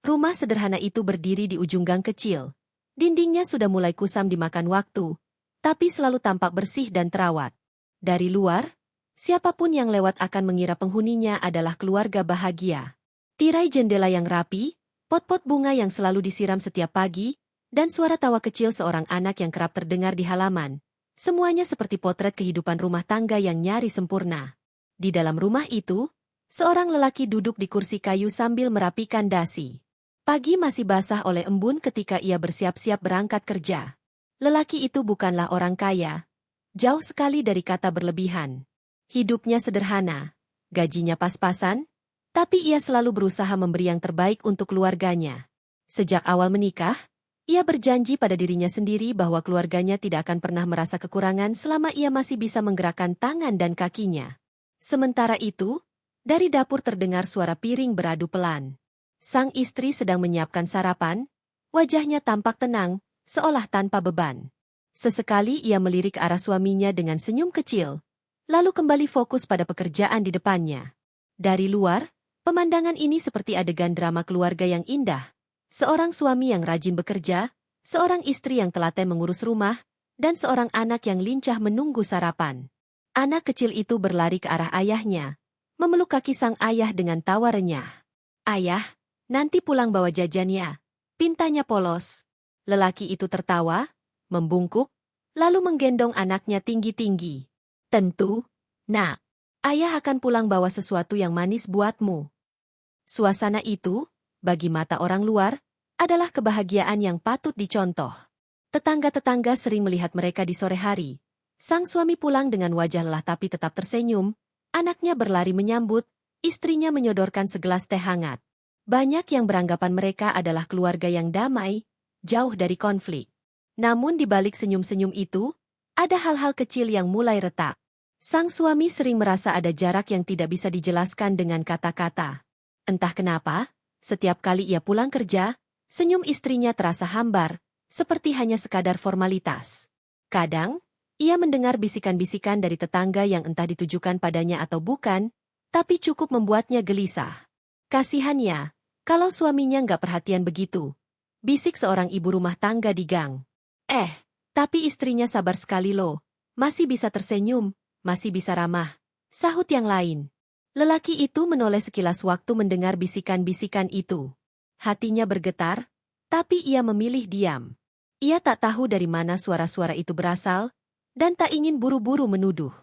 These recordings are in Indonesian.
Rumah sederhana itu berdiri di ujung gang kecil. Dindingnya sudah mulai kusam dimakan waktu, tapi selalu tampak bersih dan terawat. Dari luar, siapapun yang lewat akan mengira penghuninya adalah keluarga bahagia. Tirai jendela yang rapi, pot-pot bunga yang selalu disiram setiap pagi, dan suara tawa kecil seorang anak yang kerap terdengar di halaman. Semuanya seperti potret kehidupan rumah tangga yang nyaris sempurna. Di dalam rumah itu, seorang lelaki duduk di kursi kayu sambil merapikan dasi. Pagi masih basah oleh embun ketika ia bersiap-siap berangkat kerja. Lelaki itu bukanlah orang kaya, jauh sekali dari kata berlebihan. Hidupnya sederhana, gajinya pas-pasan, tapi ia selalu berusaha memberi yang terbaik untuk keluarganya. Sejak awal menikah, ia berjanji pada dirinya sendiri bahwa keluarganya tidak akan pernah merasa kekurangan selama ia masih bisa menggerakkan tangan dan kakinya. Sementara itu, dari dapur terdengar suara piring beradu pelan. Sang istri sedang menyiapkan sarapan, wajahnya tampak tenang, seolah tanpa beban. Sesekali ia melirik ke arah suaminya dengan senyum kecil, lalu kembali fokus pada pekerjaan di depannya. Dari luar, pemandangan ini seperti adegan drama keluarga yang indah. Seorang suami yang rajin bekerja, seorang istri yang telaten mengurus rumah, dan seorang anak yang lincah menunggu sarapan. Anak kecil itu berlari ke arah ayahnya, memeluk kaki sang ayah dengan tawa renyah. "Ayah, nanti pulang bawa jajan ya," pintanya polos. Lelaki itu tertawa, membungkuk, lalu menggendong anaknya tinggi-tinggi. "Tentu, Nak. Ayah akan pulang bawa sesuatu yang manis buatmu." Suasana itu, bagi mata orang luar, adalah kebahagiaan yang patut dicontoh. Tetangga-tetangga sering melihat mereka di sore hari. Sang suami pulang dengan wajah lelah tapi tetap tersenyum, anaknya berlari menyambut, istrinya menyodorkan segelas teh hangat. Banyak yang beranggapan mereka adalah keluarga yang damai, jauh dari konflik. Namun di balik senyum-senyum itu, ada hal-hal kecil yang mulai retak. Sang suami sering merasa ada jarak yang tidak bisa dijelaskan dengan kata-kata. Entah kenapa, setiap kali ia pulang kerja, senyum istrinya terasa hambar, seperti hanya sekadar formalitas. Kadang, ia mendengar bisikan-bisikan dari tetangga yang entah ditujukan padanya atau bukan, tapi cukup membuatnya gelisah. "Kasihannya, kalau suaminya nggak perhatian begitu," bisik seorang ibu rumah tangga di gang. Tapi istrinya sabar sekali loh, masih bisa tersenyum, masih bisa ramah," sahut yang lain. Lelaki itu menoleh sekilas waktu mendengar bisikan-bisikan itu. Hatinya bergetar, tapi ia memilih diam. Ia tak tahu dari mana suara-suara itu berasal, dan tak ingin buru-buru menuduh.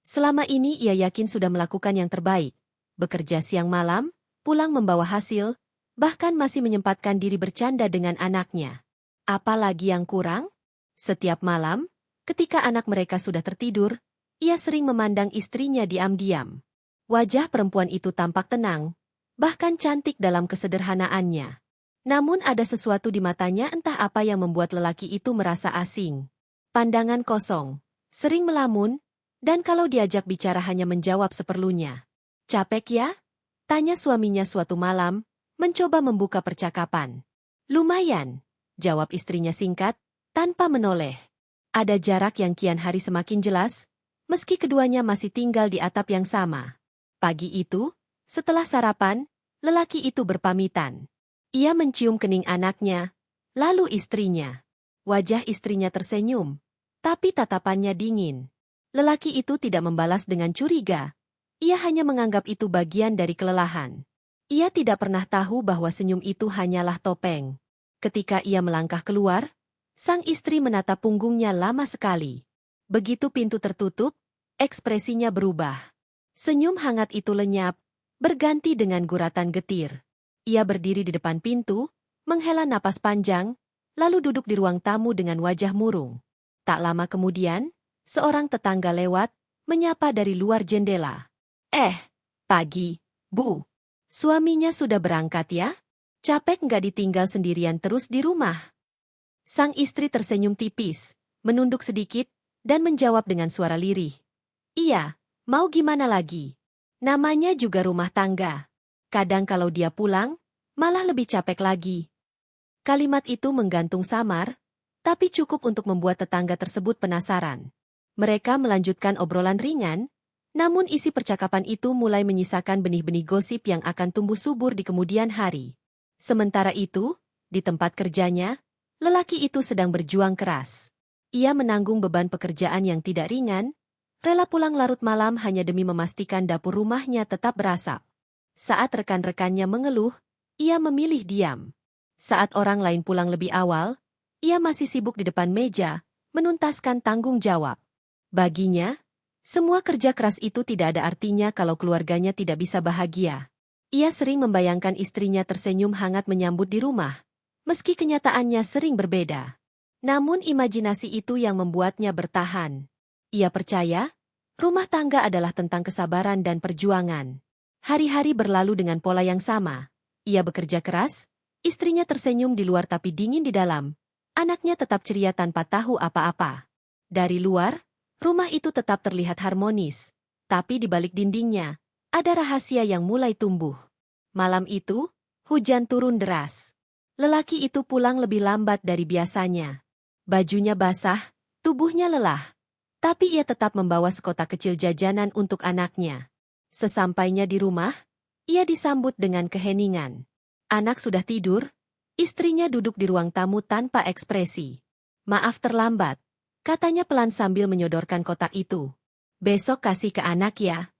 Selama ini ia yakin sudah melakukan yang terbaik. Bekerja siang malam, pulang membawa hasil, bahkan masih menyempatkan diri bercanda dengan anaknya. Apalagi yang kurang? Setiap malam, ketika anak mereka sudah tertidur, ia sering memandang istrinya diam-diam. Wajah perempuan itu tampak tenang, bahkan cantik dalam kesederhanaannya. Namun ada sesuatu di matanya entah apa yang membuat lelaki itu merasa asing. Pandangan kosong, sering melamun, dan kalau diajak bicara hanya menjawab seperlunya. "Capek ya?" tanya suaminya suatu malam, mencoba membuka percakapan. "Lumayan," jawab istrinya singkat, tanpa menoleh. Ada jarak yang kian hari semakin jelas, meski keduanya masih tinggal di atap yang sama. Pagi itu, setelah sarapan, lelaki itu berpamitan. Ia mencium kening anaknya, lalu istrinya. Wajah istrinya tersenyum, tapi tatapannya dingin. Lelaki itu tidak membalas dengan curiga. Ia hanya menganggap itu bagian dari kelelahan. Ia tidak pernah tahu bahwa senyum itu hanyalah topeng. Ketika ia melangkah keluar, sang istri menatap punggungnya lama sekali. Begitu pintu tertutup, ekspresinya berubah. Senyum hangat itu lenyap, berganti dengan guratan getir. Ia berdiri di depan pintu, menghela napas panjang, lalu duduk di ruang tamu dengan wajah murung. Tak lama kemudian, seorang tetangga lewat, menyapa dari luar jendela. Pagi, Bu. Suaminya sudah berangkat ya? Capek nggak ditinggal sendirian terus di rumah?" Sang istri tersenyum tipis, menunduk sedikit, dan menjawab dengan suara lirih. "Iya. Mau gimana lagi? Namanya juga rumah tangga. Kadang kalau dia pulang, malah lebih capek lagi." Kalimat itu menggantung samar, tapi cukup untuk membuat tetangga tersebut penasaran. Mereka melanjutkan obrolan ringan, namun isi percakapan itu mulai menyisakan benih-benih gosip yang akan tumbuh subur di kemudian hari. Sementara itu, di tempat kerjanya, lelaki itu sedang berjuang keras. Ia menanggung beban pekerjaan yang tidak ringan, rela pulang larut malam hanya demi memastikan dapur rumahnya tetap berasap. Saat rekan-rekannya mengeluh, ia memilih diam. Saat orang lain pulang lebih awal, ia masih sibuk di depan meja, menuntaskan tanggung jawab. Baginya, semua kerja keras itu tidak ada artinya kalau keluarganya tidak bisa bahagia. Ia sering membayangkan istrinya tersenyum hangat menyambut di rumah, meski kenyataannya sering berbeda. Namun imajinasi itu yang membuatnya bertahan. Ia percaya, rumah tangga adalah tentang kesabaran dan perjuangan. Hari-hari berlalu dengan pola yang sama. Ia bekerja keras, istrinya tersenyum di luar tapi dingin di dalam. Anaknya tetap ceria tanpa tahu apa-apa. Dari luar, rumah itu tetap terlihat harmonis, tapi di balik dindingnya, ada rahasia yang mulai tumbuh. Malam itu, hujan turun deras. Lelaki itu pulang lebih lambat dari biasanya. Bajunya basah, tubuhnya lelah. Tapi ia tetap membawa sekotak kecil jajanan untuk anaknya. Sesampainya di rumah, ia disambut dengan keheningan. Anak sudah tidur, istrinya duduk di ruang tamu tanpa ekspresi. "Maaf terlambat," katanya pelan sambil menyodorkan kotak itu. "Besok kasih ke anak ya."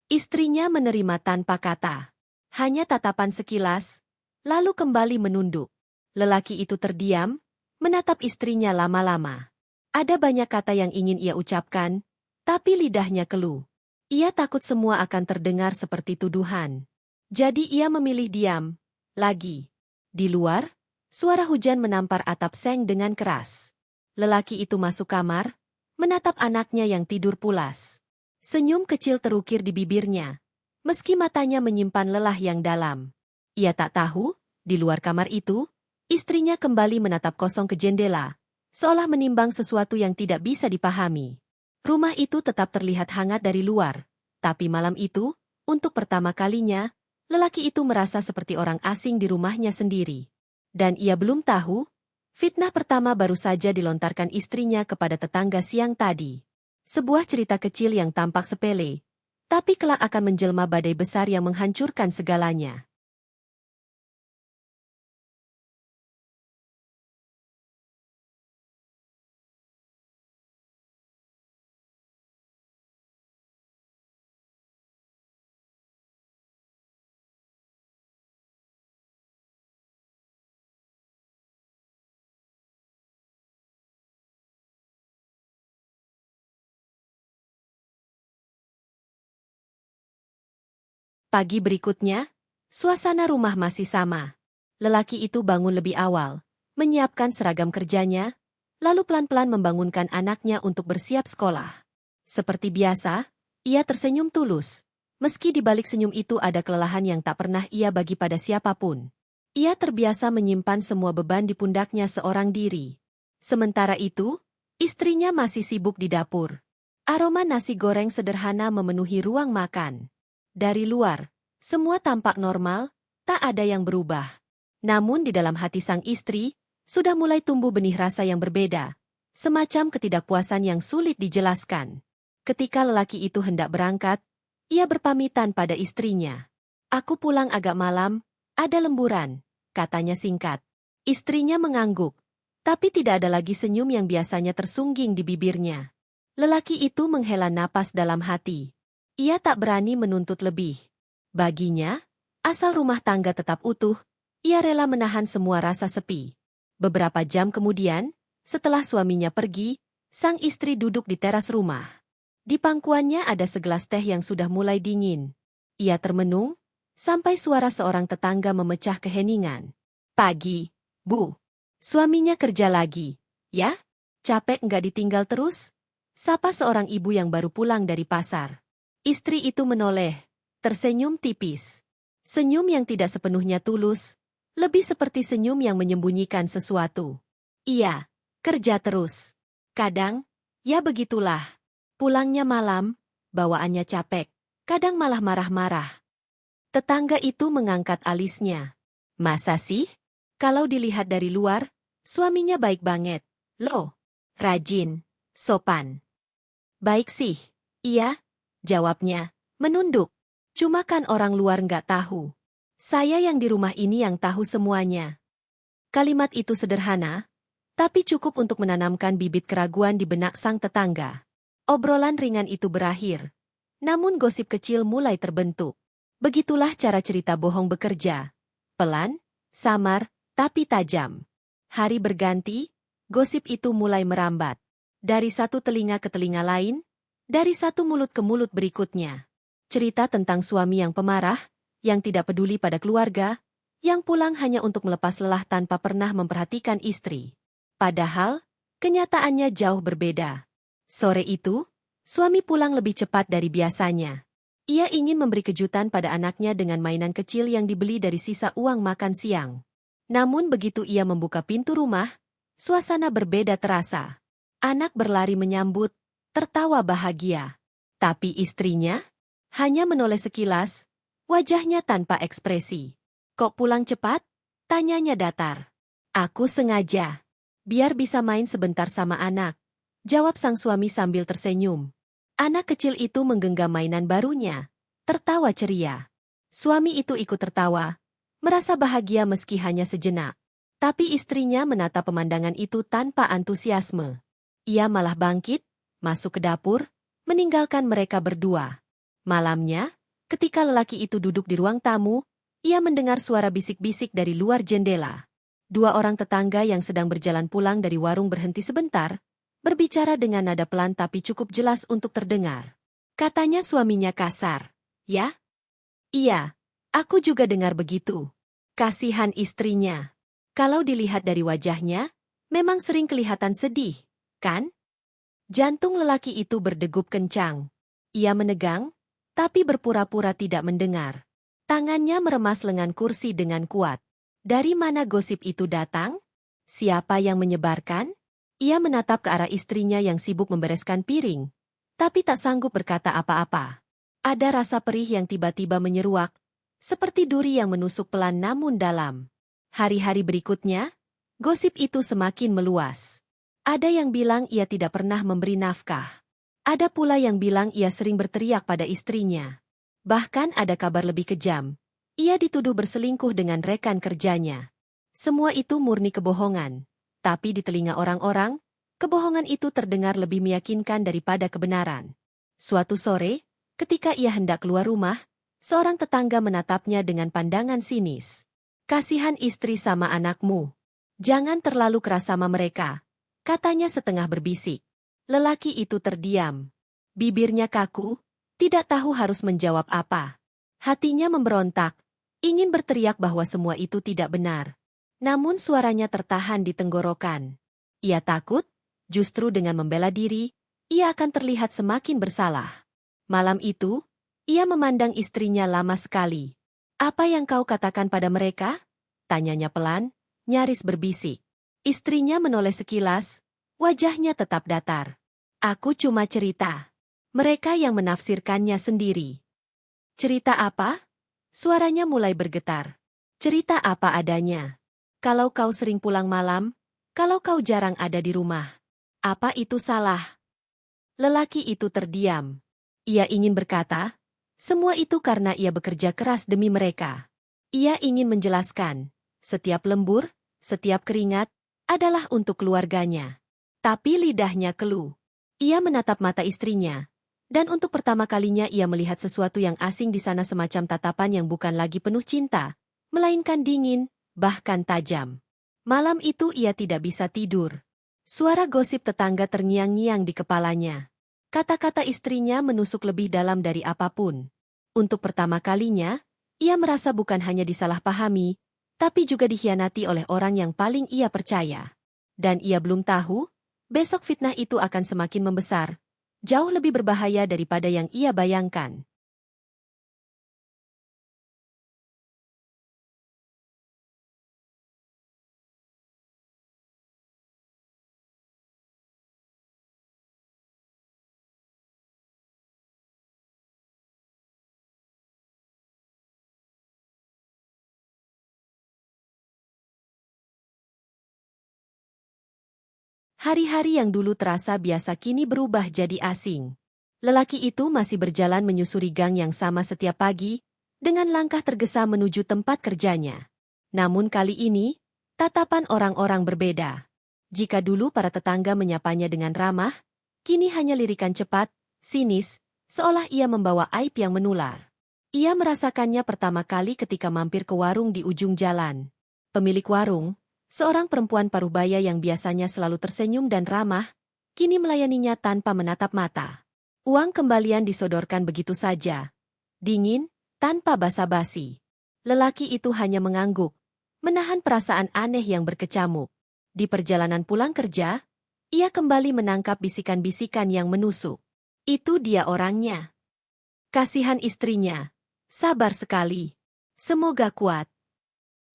Istrinya menerima tanpa kata. Hanya tatapan sekilas, lalu kembali menunduk. Lelaki itu terdiam, menatap istrinya lama-lama. Ada banyak kata yang ingin ia ucapkan, tapi lidahnya keluh. Ia takut semua akan terdengar seperti tuduhan. Jadi ia memilih diam. Lagi. Di luar, suara hujan menampar atap seng dengan keras. Lelaki itu masuk kamar, menatap anaknya yang tidur pulas. Senyum kecil terukir di bibirnya, meski matanya menyimpan lelah yang dalam. Ia tak tahu, di luar kamar itu, istrinya kembali menatap kosong ke jendela, seolah menimbang sesuatu yang tidak bisa dipahami. Rumah itu tetap terlihat hangat dari luar, tapi malam itu, untuk pertama kalinya, lelaki itu merasa seperti orang asing di rumahnya sendiri. Dan ia belum tahu, fitnah pertama baru saja dilontarkan istrinya kepada tetangga siang tadi. Sebuah cerita kecil yang tampak sepele, tapi kelak akan menjelma badai besar yang menghancurkan segalanya. Pagi berikutnya, suasana rumah masih sama. Lelaki itu bangun lebih awal, menyiapkan seragam kerjanya, lalu pelan-pelan membangunkan anaknya untuk bersiap sekolah. Seperti biasa, ia tersenyum tulus. Meski di balik senyum itu ada kelelahan yang tak pernah ia bagi pada siapapun. Ia terbiasa menyimpan semua beban di pundaknya seorang diri. Sementara itu, istrinya masih sibuk di dapur. Aroma nasi goreng sederhana memenuhi ruang makan. Dari luar, semua tampak normal, tak ada yang berubah. Namun di dalam hati sang istri, sudah mulai tumbuh benih rasa yang berbeda. Semacam ketidakpuasan yang sulit dijelaskan. Ketika lelaki itu hendak berangkat, ia berpamitan pada istrinya. "Aku pulang agak malam, ada lemburan," katanya singkat. Istrinya mengangguk, tapi tidak ada lagi senyum yang biasanya tersungging di bibirnya. Lelaki itu menghela napas dalam hati. Ia tak berani menuntut lebih. Baginya, asal rumah tangga tetap utuh, ia rela menahan semua rasa sepi. Beberapa jam kemudian, setelah suaminya pergi, sang istri duduk di teras rumah. Di pangkuannya ada segelas teh yang sudah mulai dingin. Ia termenung, sampai suara seorang tetangga memecah keheningan. "Pagi, Bu." Suaminya kerja lagi, ya? Capek nggak ditinggal terus? Sapa seorang ibu yang baru pulang dari pasar. Istri itu menoleh, tersenyum tipis. Senyum yang tidak sepenuhnya tulus, lebih seperti senyum yang menyembunyikan sesuatu. "Iya, kerja terus. Kadang, ya begitulah. Pulangnya malam, bawaannya capek, kadang malah marah-marah." Tetangga itu mengangkat alisnya. "Masa sih? Kalau dilihat dari luar, suaminya baik banget. Loh, rajin, sopan." "Baik sih, iya," jawabnya, menunduk. "Cuma kan orang luar nggak tahu." Saya yang di rumah ini yang tahu semuanya. Kalimat itu sederhana, tapi cukup untuk menanamkan bibit keraguan di benak sang tetangga. Obrolan ringan itu berakhir. Namun gosip kecil mulai terbentuk. Begitulah cara cerita bohong bekerja. Pelan, samar, tapi tajam. Hari berganti, gosip itu mulai merambat. Dari satu telinga ke telinga lain, dari satu mulut ke mulut berikutnya. Cerita tentang suami yang pemarah, yang tidak peduli pada keluarga, yang pulang hanya untuk melepas lelah tanpa pernah memperhatikan istri. Padahal, kenyataannya jauh berbeda. Sore itu, suami pulang lebih cepat dari biasanya. Ia ingin memberi kejutan pada anaknya dengan mainan kecil yang dibeli dari sisa uang makan siang. Namun begitu ia membuka pintu rumah, suasana berbeda terasa. Anak berlari menyambut, tertawa bahagia. Tapi istrinya hanya menoleh sekilas, wajahnya tanpa ekspresi. Kok pulang cepat? Tanyanya datar. Aku sengaja. Biar bisa main sebentar sama anak. Jawab sang suami sambil tersenyum. Anak kecil itu menggenggam mainan barunya. Tertawa ceria. Suami itu ikut tertawa. Merasa bahagia meski hanya sejenak. Tapi istrinya menatap pemandangan itu tanpa antusiasme. Ia malah bangkit, masuk ke dapur, meninggalkan mereka berdua. Malamnya, ketika lelaki itu duduk di ruang tamu, ia mendengar suara bisik-bisik dari luar jendela. Dua orang tetangga yang sedang berjalan pulang dari warung berhenti sebentar, berbicara dengan nada pelan tapi cukup jelas untuk terdengar. Katanya suaminya kasar. Ya? Iya, aku juga dengar begitu. Kasihan istrinya. Kalau dilihat dari wajahnya, memang sering kelihatan sedih, kan? Jantung lelaki itu berdegup kencang. Ia menegang, tapi berpura-pura tidak mendengar. Tangannya meremas lengan kursi dengan kuat. Dari mana gosip itu datang? Siapa yang menyebarkan? Ia menatap ke arah istrinya yang sibuk membereskan piring, tapi tak sanggup berkata apa-apa. Ada rasa perih yang tiba-tiba menyeruak, seperti duri yang menusuk pelan namun dalam. Hari-hari berikutnya, gosip itu semakin meluas. Ada yang bilang ia tidak pernah memberi nafkah. Ada pula yang bilang ia sering berteriak pada istrinya. Bahkan ada kabar lebih kejam. Ia dituduh berselingkuh dengan rekan kerjanya. Semua itu murni kebohongan. Tapi di telinga orang-orang, kebohongan itu terdengar lebih meyakinkan daripada kebenaran. Suatu sore, ketika ia hendak keluar rumah, seorang tetangga menatapnya dengan pandangan sinis. Kasihan istri sama anakmu. Jangan terlalu keras sama mereka, katanya setengah berbisik. Lelaki itu terdiam. Bibirnya kaku, tidak tahu harus menjawab apa. Hatinya memberontak, ingin berteriak bahwa semua itu tidak benar. Namun suaranya tertahan di tenggorokan. Ia takut, justru dengan membela diri, ia akan terlihat semakin bersalah. Malam itu, ia memandang istrinya lama sekali. Apa yang kau katakan pada mereka? Tanyanya pelan, nyaris berbisik. Istrinya menoleh sekilas, wajahnya tetap datar. Aku cuma cerita. Mereka yang menafsirkannya sendiri. Cerita apa? Suaranya mulai bergetar. Cerita apa adanya. Kalau kau sering pulang malam, kalau kau jarang ada di rumah. Apa itu salah? Lelaki itu terdiam. Ia ingin berkata, semua itu karena ia bekerja keras demi mereka. Ia ingin menjelaskan, setiap lembur, setiap keringat, adalah untuk keluarganya. Tapi lidahnya keluh. Ia menatap mata istrinya, dan untuk pertama kalinya ia melihat sesuatu yang asing di sana, semacam tatapan yang bukan lagi penuh cinta, melainkan dingin, bahkan tajam. Malam itu ia tidak bisa tidur. Suara gosip tetangga terngiang-ngiang di kepalanya. Kata-kata istrinya menusuk lebih dalam dari apapun. Untuk pertama kalinya, ia merasa bukan hanya disalahpahami, tapi juga dikhianati oleh orang yang paling ia percaya. Dan ia belum tahu, besok fitnah itu akan semakin membesar, jauh lebih berbahaya daripada yang ia bayangkan. Hari-hari yang dulu terasa biasa kini berubah jadi asing. Lelaki itu masih berjalan menyusuri gang yang sama setiap pagi, dengan langkah tergesa menuju tempat kerjanya. Namun kali ini, tatapan orang-orang berbeda. Jika dulu para tetangga menyapanya dengan ramah, kini hanya lirikan cepat, sinis, seolah ia membawa aib yang menular. Ia merasakannya pertama kali ketika mampir ke warung di ujung jalan. Pemilik warung, seorang perempuan parubaya yang biasanya selalu tersenyum dan ramah, kini melayaninya tanpa menatap mata. Uang kembalian disodorkan begitu saja. Dingin, tanpa basa-basi. Lelaki itu hanya mengangguk, menahan perasaan aneh yang berkecamuk. Di perjalanan pulang kerja, ia kembali menangkap bisikan-bisikan yang menusuk. Itu dia orangnya. Kasihan istrinya. Sabar sekali. Semoga kuat.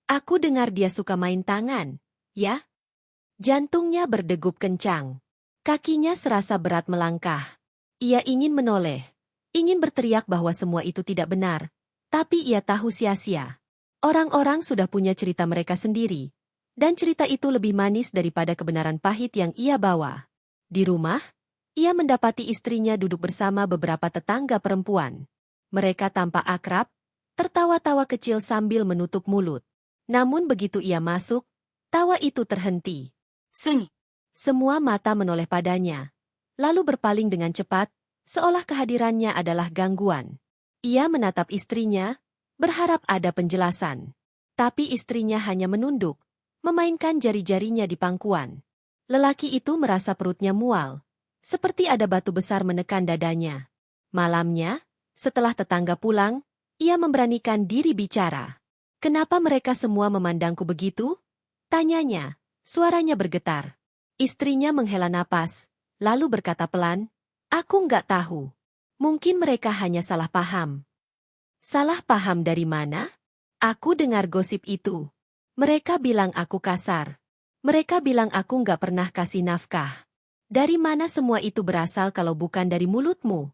Aku dengar dia suka main tangan, ya? Jantungnya berdegup kencang. Kakinya serasa berat melangkah. Ia ingin menoleh. Ingin berteriak bahwa semua itu tidak benar. Tapi ia tahu sia-sia. Orang-orang sudah punya cerita mereka sendiri. Dan cerita itu lebih manis daripada kebenaran pahit yang ia bawa. Di rumah, ia mendapati istrinya duduk bersama beberapa tetangga perempuan. Mereka tampak akrab, tertawa-tawa kecil sambil menutup mulut. Namun begitu ia masuk, tawa itu terhenti. Seng! Semua mata menoleh padanya, lalu berpaling dengan cepat, seolah kehadirannya adalah gangguan. Ia menatap istrinya, berharap ada penjelasan. Tapi istrinya hanya menunduk, memainkan jari-jarinya di pangkuan. Lelaki itu merasa perutnya mual, seperti ada batu besar menekan dadanya. Malamnya, setelah tetangga pulang, ia memberanikan diri bicara. Kenapa mereka semua memandangku begitu? Tanyanya, suaranya bergetar. Istrinya menghela napas, lalu berkata pelan, aku nggak tahu. Mungkin mereka hanya salah paham. Salah paham dari mana? Aku dengar gosip itu. Mereka bilang aku kasar. Mereka bilang aku nggak pernah kasih nafkah. Dari mana semua itu berasal kalau bukan dari mulutmu?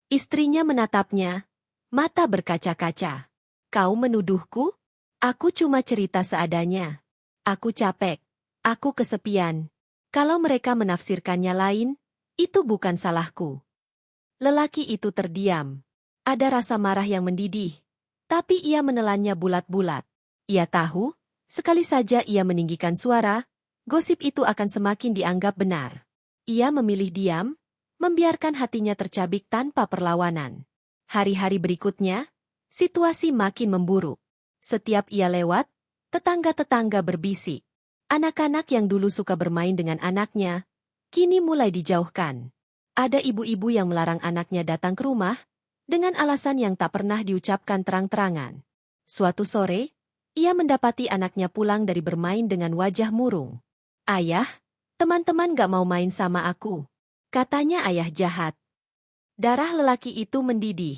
Istrinya menatapnya, mata berkaca-kaca. Kau menuduhku? Aku cuma cerita seadanya. Aku capek. Aku kesepian. Kalau mereka menafsirkannya lain, itu bukan salahku. Lelaki itu terdiam. Ada rasa marah yang mendidih. Tapi ia menelannya bulat-bulat. Ia tahu, sekali saja ia meninggikan suara, gosip itu akan semakin dianggap benar. Ia memilih diam, membiarkan hatinya tercabik tanpa perlawanan. Hari-hari berikutnya, situasi makin memburuk. Setiap ia lewat, tetangga-tetangga berbisik. Anak-anak yang dulu suka bermain dengan anaknya, kini mulai dijauhkan. Ada ibu-ibu yang melarang anaknya datang ke rumah, dengan alasan yang tak pernah diucapkan terang-terangan. Suatu sore, ia mendapati anaknya pulang dari bermain dengan wajah murung. Ayah, teman-teman gak mau main sama aku. Katanya ayah jahat. Darah lelaki itu mendidih.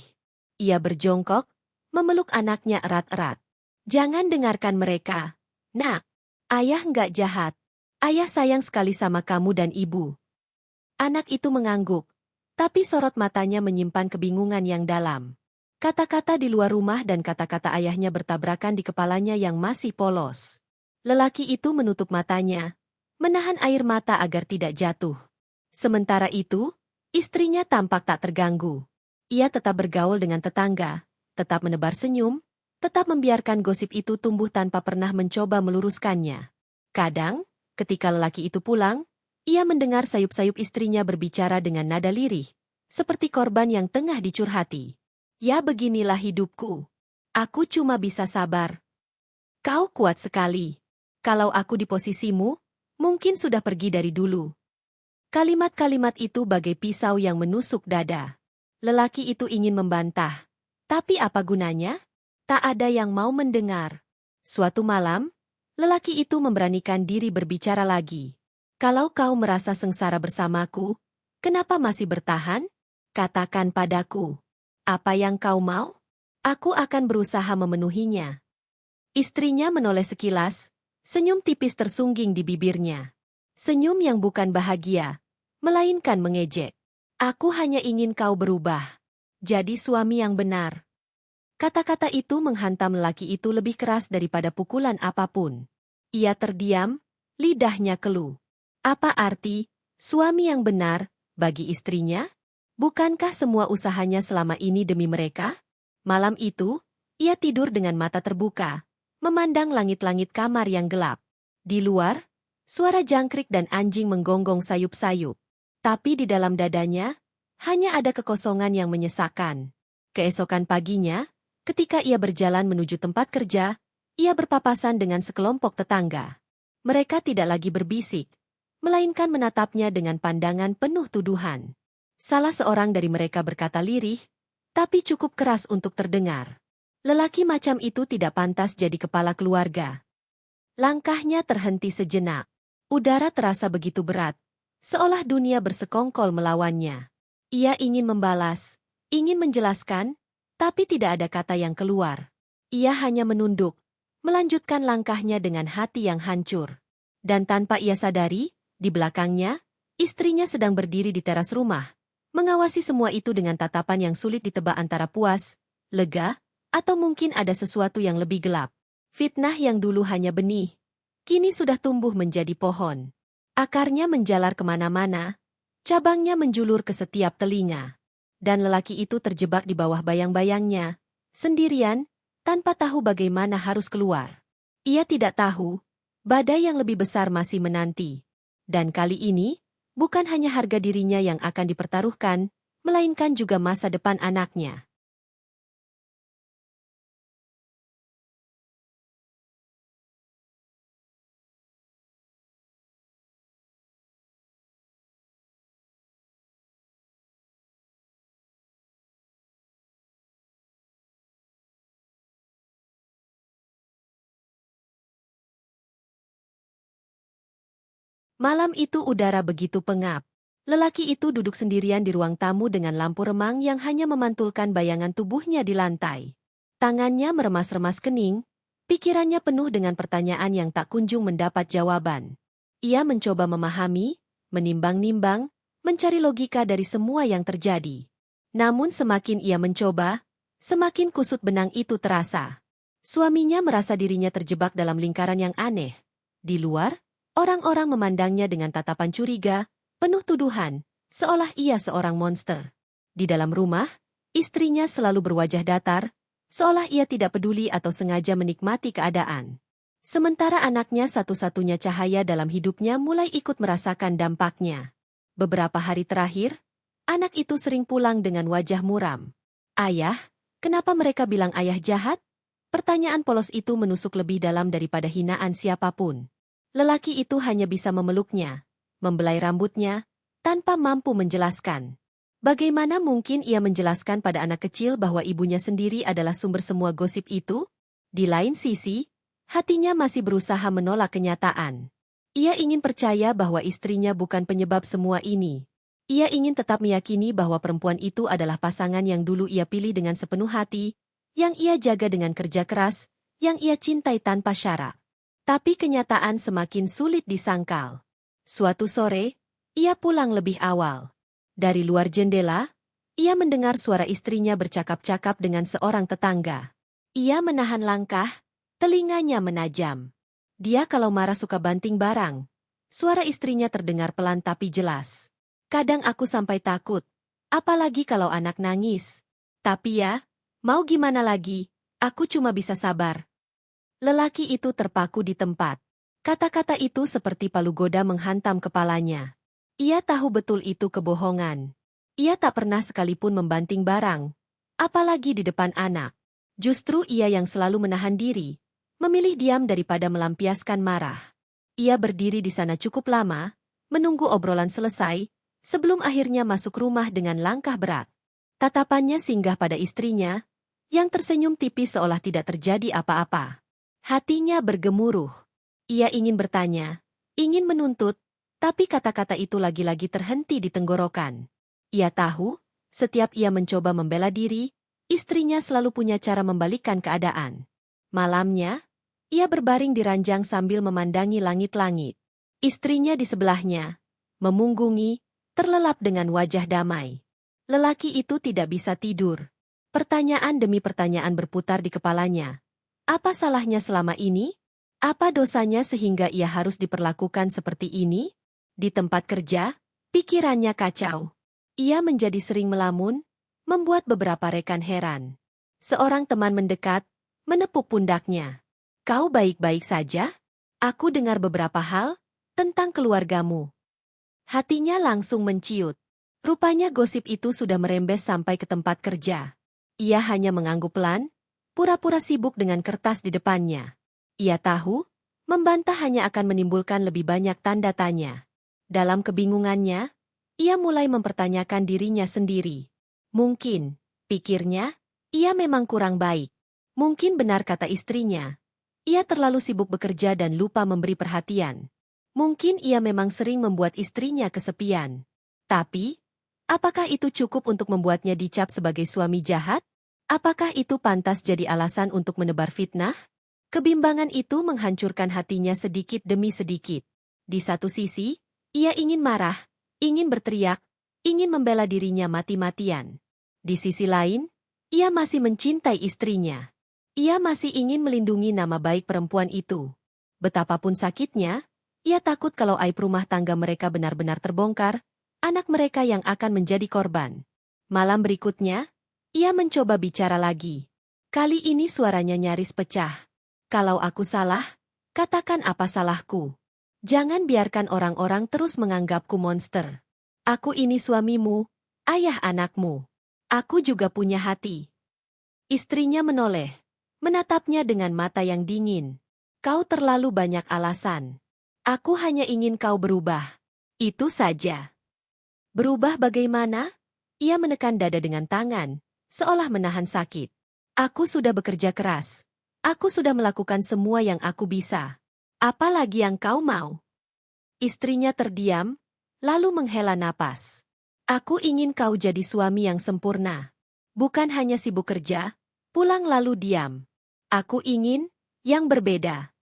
Ia berjongkok, memeluk anaknya erat-erat. Jangan dengarkan mereka. Nak, ayah nggak jahat. Ayah sayang sekali sama kamu dan ibu. Anak itu mengangguk, tapi sorot matanya menyimpan kebingungan yang dalam. Kata-kata di luar rumah dan kata-kata ayahnya bertabrakan di kepalanya yang masih polos. Lelaki itu menutup matanya, menahan air mata agar tidak jatuh. Sementara itu, istrinya tampak tak terganggu. Ia tetap bergaul dengan tetangga, tetap menebar senyum, tetap membiarkan gosip itu tumbuh tanpa pernah mencoba meluruskannya. Kadang, ketika lelaki itu pulang, ia mendengar sayup-sayup istrinya berbicara dengan nada lirih, seperti korban yang tengah dicurhati. Ya beginilah hidupku. Aku cuma bisa sabar. Kau kuat sekali. Kalau aku di posisimu, mungkin sudah pergi dari dulu. Kalimat-kalimat itu bagai pisau yang menusuk dada. Lelaki itu ingin membantah. Tapi apa gunanya? Tak ada yang mau mendengar. Suatu malam, lelaki itu memberanikan diri berbicara lagi. Kalau kau merasa sengsara bersamaku, kenapa masih bertahan? Katakan padaku. Apa yang kau mau? Aku akan berusaha memenuhinya. Istrinya menoleh sekilas, senyum tipis tersungging di bibirnya. Senyum yang bukan bahagia, melainkan mengejek. Aku hanya ingin kau berubah. Jadi suami yang benar. Kata-kata itu menghantam lelaki itu lebih keras daripada pukulan apapun. Ia terdiam, lidahnya keluh. Apa arti suami yang benar bagi istrinya? Bukankah semua usahanya selama ini demi mereka? Malam itu, Ia tidur dengan mata terbuka, memandang langit-langit kamar yang gelap. Di luar, suara jangkrik dan anjing menggonggong sayup-sayup. Tapi di dalam dadanya, hanya ada kekosongan yang menyesakkan. Keesokan paginya, ketika ia berjalan menuju tempat kerja, ia berpapasan dengan sekelompok tetangga. Mereka tidak lagi berbisik, melainkan menatapnya dengan pandangan penuh tuduhan. Salah seorang dari mereka berkata lirih, tapi cukup keras untuk terdengar. Lelaki macam itu tidak pantas jadi kepala keluarga. Langkahnya terhenti sejenak. Udara terasa begitu berat, seolah dunia bersekongkol melawannya. Ia ingin membalas, ingin menjelaskan, tapi tidak ada kata yang keluar. Ia hanya menunduk, melanjutkan langkahnya dengan hati yang hancur. Dan tanpa ia sadari, di belakangnya, istrinya sedang berdiri di teras rumah, mengawasi semua itu dengan tatapan yang sulit ditebak antara puas, lega, atau mungkin ada sesuatu yang lebih gelap. Fitnah yang dulu hanya benih, kini sudah tumbuh menjadi pohon. Akarnya menjalar kemana-mana, cabangnya menjulur ke setiap telinga. Dan lelaki itu terjebak di bawah bayang-bayangnya, sendirian, tanpa tahu bagaimana harus keluar. Ia tidak tahu, badai yang lebih besar masih menanti. Dan kali ini, bukan hanya harga dirinya yang akan dipertaruhkan, melainkan juga masa depan anaknya. Malam itu udara begitu pengap. Lelaki itu duduk sendirian di ruang tamu dengan lampu remang yang hanya memantulkan bayangan tubuhnya di lantai. Tangannya meremas-remas kening, pikirannya penuh dengan pertanyaan yang tak kunjung mendapat jawaban. Ia mencoba memahami, menimbang-nimbang, mencari logika dari semua yang terjadi. Namun semakin ia mencoba, semakin kusut benang itu terasa. Suaminya merasa dirinya terjebak dalam lingkaran yang aneh. Di luar, orang-orang memandangnya dengan tatapan curiga, penuh tuduhan, seolah ia seorang monster. Di dalam rumah, istrinya selalu berwajah datar, seolah ia tidak peduli atau sengaja menikmati keadaan. Sementara anaknya satu-satunya cahaya dalam hidupnya mulai ikut merasakan dampaknya. Beberapa hari terakhir, anak itu sering pulang dengan wajah muram. "Ayah, kenapa mereka bilang ayah jahat?" Pertanyaan polos itu menusuk lebih dalam daripada hinaan siapapun. Lelaki itu hanya bisa memeluknya, membelai rambutnya, tanpa mampu menjelaskan. Bagaimana mungkin ia menjelaskan pada anak kecil bahwa ibunya sendiri adalah sumber semua gosip itu? Di lain sisi, hatinya masih berusaha menolak kenyataan. Ia ingin percaya bahwa istrinya bukan penyebab semua ini. Ia ingin tetap meyakini bahwa perempuan itu adalah pasangan yang dulu ia pilih dengan sepenuh hati, yang ia jaga dengan kerja keras, yang ia cintai tanpa syarat. Tapi kenyataan semakin sulit disangkal. Suatu sore, ia pulang lebih awal. Dari luar jendela, ia mendengar suara istrinya bercakap-cakap dengan seorang tetangga. Ia menahan langkah, telinganya menajam. Dia kalau marah suka banting barang. Suara istrinya terdengar pelan tapi jelas. "Kadang aku sampai takut, apalagi kalau anak nangis. Tapi ya, mau gimana lagi, aku cuma bisa sabar." Lelaki itu terpaku di tempat. Kata-kata itu seperti palu goda menghantam kepalanya. Ia tahu betul itu kebohongan. Ia tak pernah sekalipun membanting barang, apalagi di depan anak. Justru ia yang selalu menahan diri, memilih diam daripada melampiaskan marah. Ia berdiri di sana cukup lama, menunggu obrolan selesai, sebelum akhirnya masuk rumah dengan langkah berat. Tatapannya singgah pada istrinya, yang tersenyum tipis seolah tidak terjadi apa-apa. Hatinya bergemuruh. Ia ingin bertanya, ingin menuntut, tapi kata-kata itu lagi-lagi terhenti di tenggorokan. Ia tahu, setiap ia mencoba membela diri, istrinya selalu punya cara membalikkan keadaan. Malamnya, ia berbaring di ranjang sambil memandangi langit-langit. Istrinya di sebelahnya, memunggungi, terlelap dengan wajah damai. Lelaki itu tidak bisa tidur. Pertanyaan demi pertanyaan berputar di kepalanya. Apa salahnya selama ini? Apa dosanya sehingga ia harus diperlakukan seperti ini? Di tempat kerja, pikirannya kacau. Ia menjadi sering melamun, membuat beberapa rekan heran. Seorang teman mendekat, menepuk pundaknya. Kau baik-baik saja? Aku dengar beberapa hal tentang keluargamu. Hatinya langsung menciut. Rupanya gosip itu sudah merembes sampai ke tempat kerja. Ia hanya mengangguk pelan, pura-pura sibuk dengan kertas di depannya. Ia tahu, membantah hanya akan menimbulkan lebih banyak tanda tanya. Dalam kebingungannya, ia mulai mempertanyakan dirinya sendiri. Mungkin, pikirnya, ia memang kurang baik. Mungkin benar kata istrinya. Ia terlalu sibuk bekerja dan lupa memberi perhatian. Mungkin ia memang sering membuat istrinya kesepian. Tapi, apakah itu cukup untuk membuatnya dicap sebagai suami jahat? Apakah itu pantas jadi alasan untuk menebar fitnah? Kebimbangan itu menghancurkan hatinya sedikit demi sedikit. Di satu sisi, ia ingin marah, ingin berteriak, ingin membela dirinya mati-matian. Di sisi lain, ia masih mencintai istrinya. Ia masih ingin melindungi nama baik perempuan itu. Betapapun sakitnya, ia takut kalau aib rumah tangga mereka benar-benar terbongkar, anak mereka yang akan menjadi korban. Malam berikutnya, ia mencoba bicara lagi. Kali ini suaranya nyaris pecah. Kalau aku salah, katakan apa salahku. Jangan biarkan orang-orang terus menganggapku monster. Aku ini suamimu, ayah anakmu. Aku juga punya hati. Istrinya menoleh, menatapnya dengan mata yang dingin. Kau terlalu banyak alasan. Aku hanya ingin kau berubah. Itu saja. Berubah bagaimana? Ia menekan dada dengan tangan, seolah menahan sakit. Aku sudah bekerja keras. Aku sudah melakukan semua yang aku bisa. Apa lagi yang kau mau? Istrinya terdiam, lalu menghela napas. Aku ingin kau jadi suami yang sempurna. Bukan hanya sibuk kerja, pulang lalu diam. Aku ingin yang berbeda.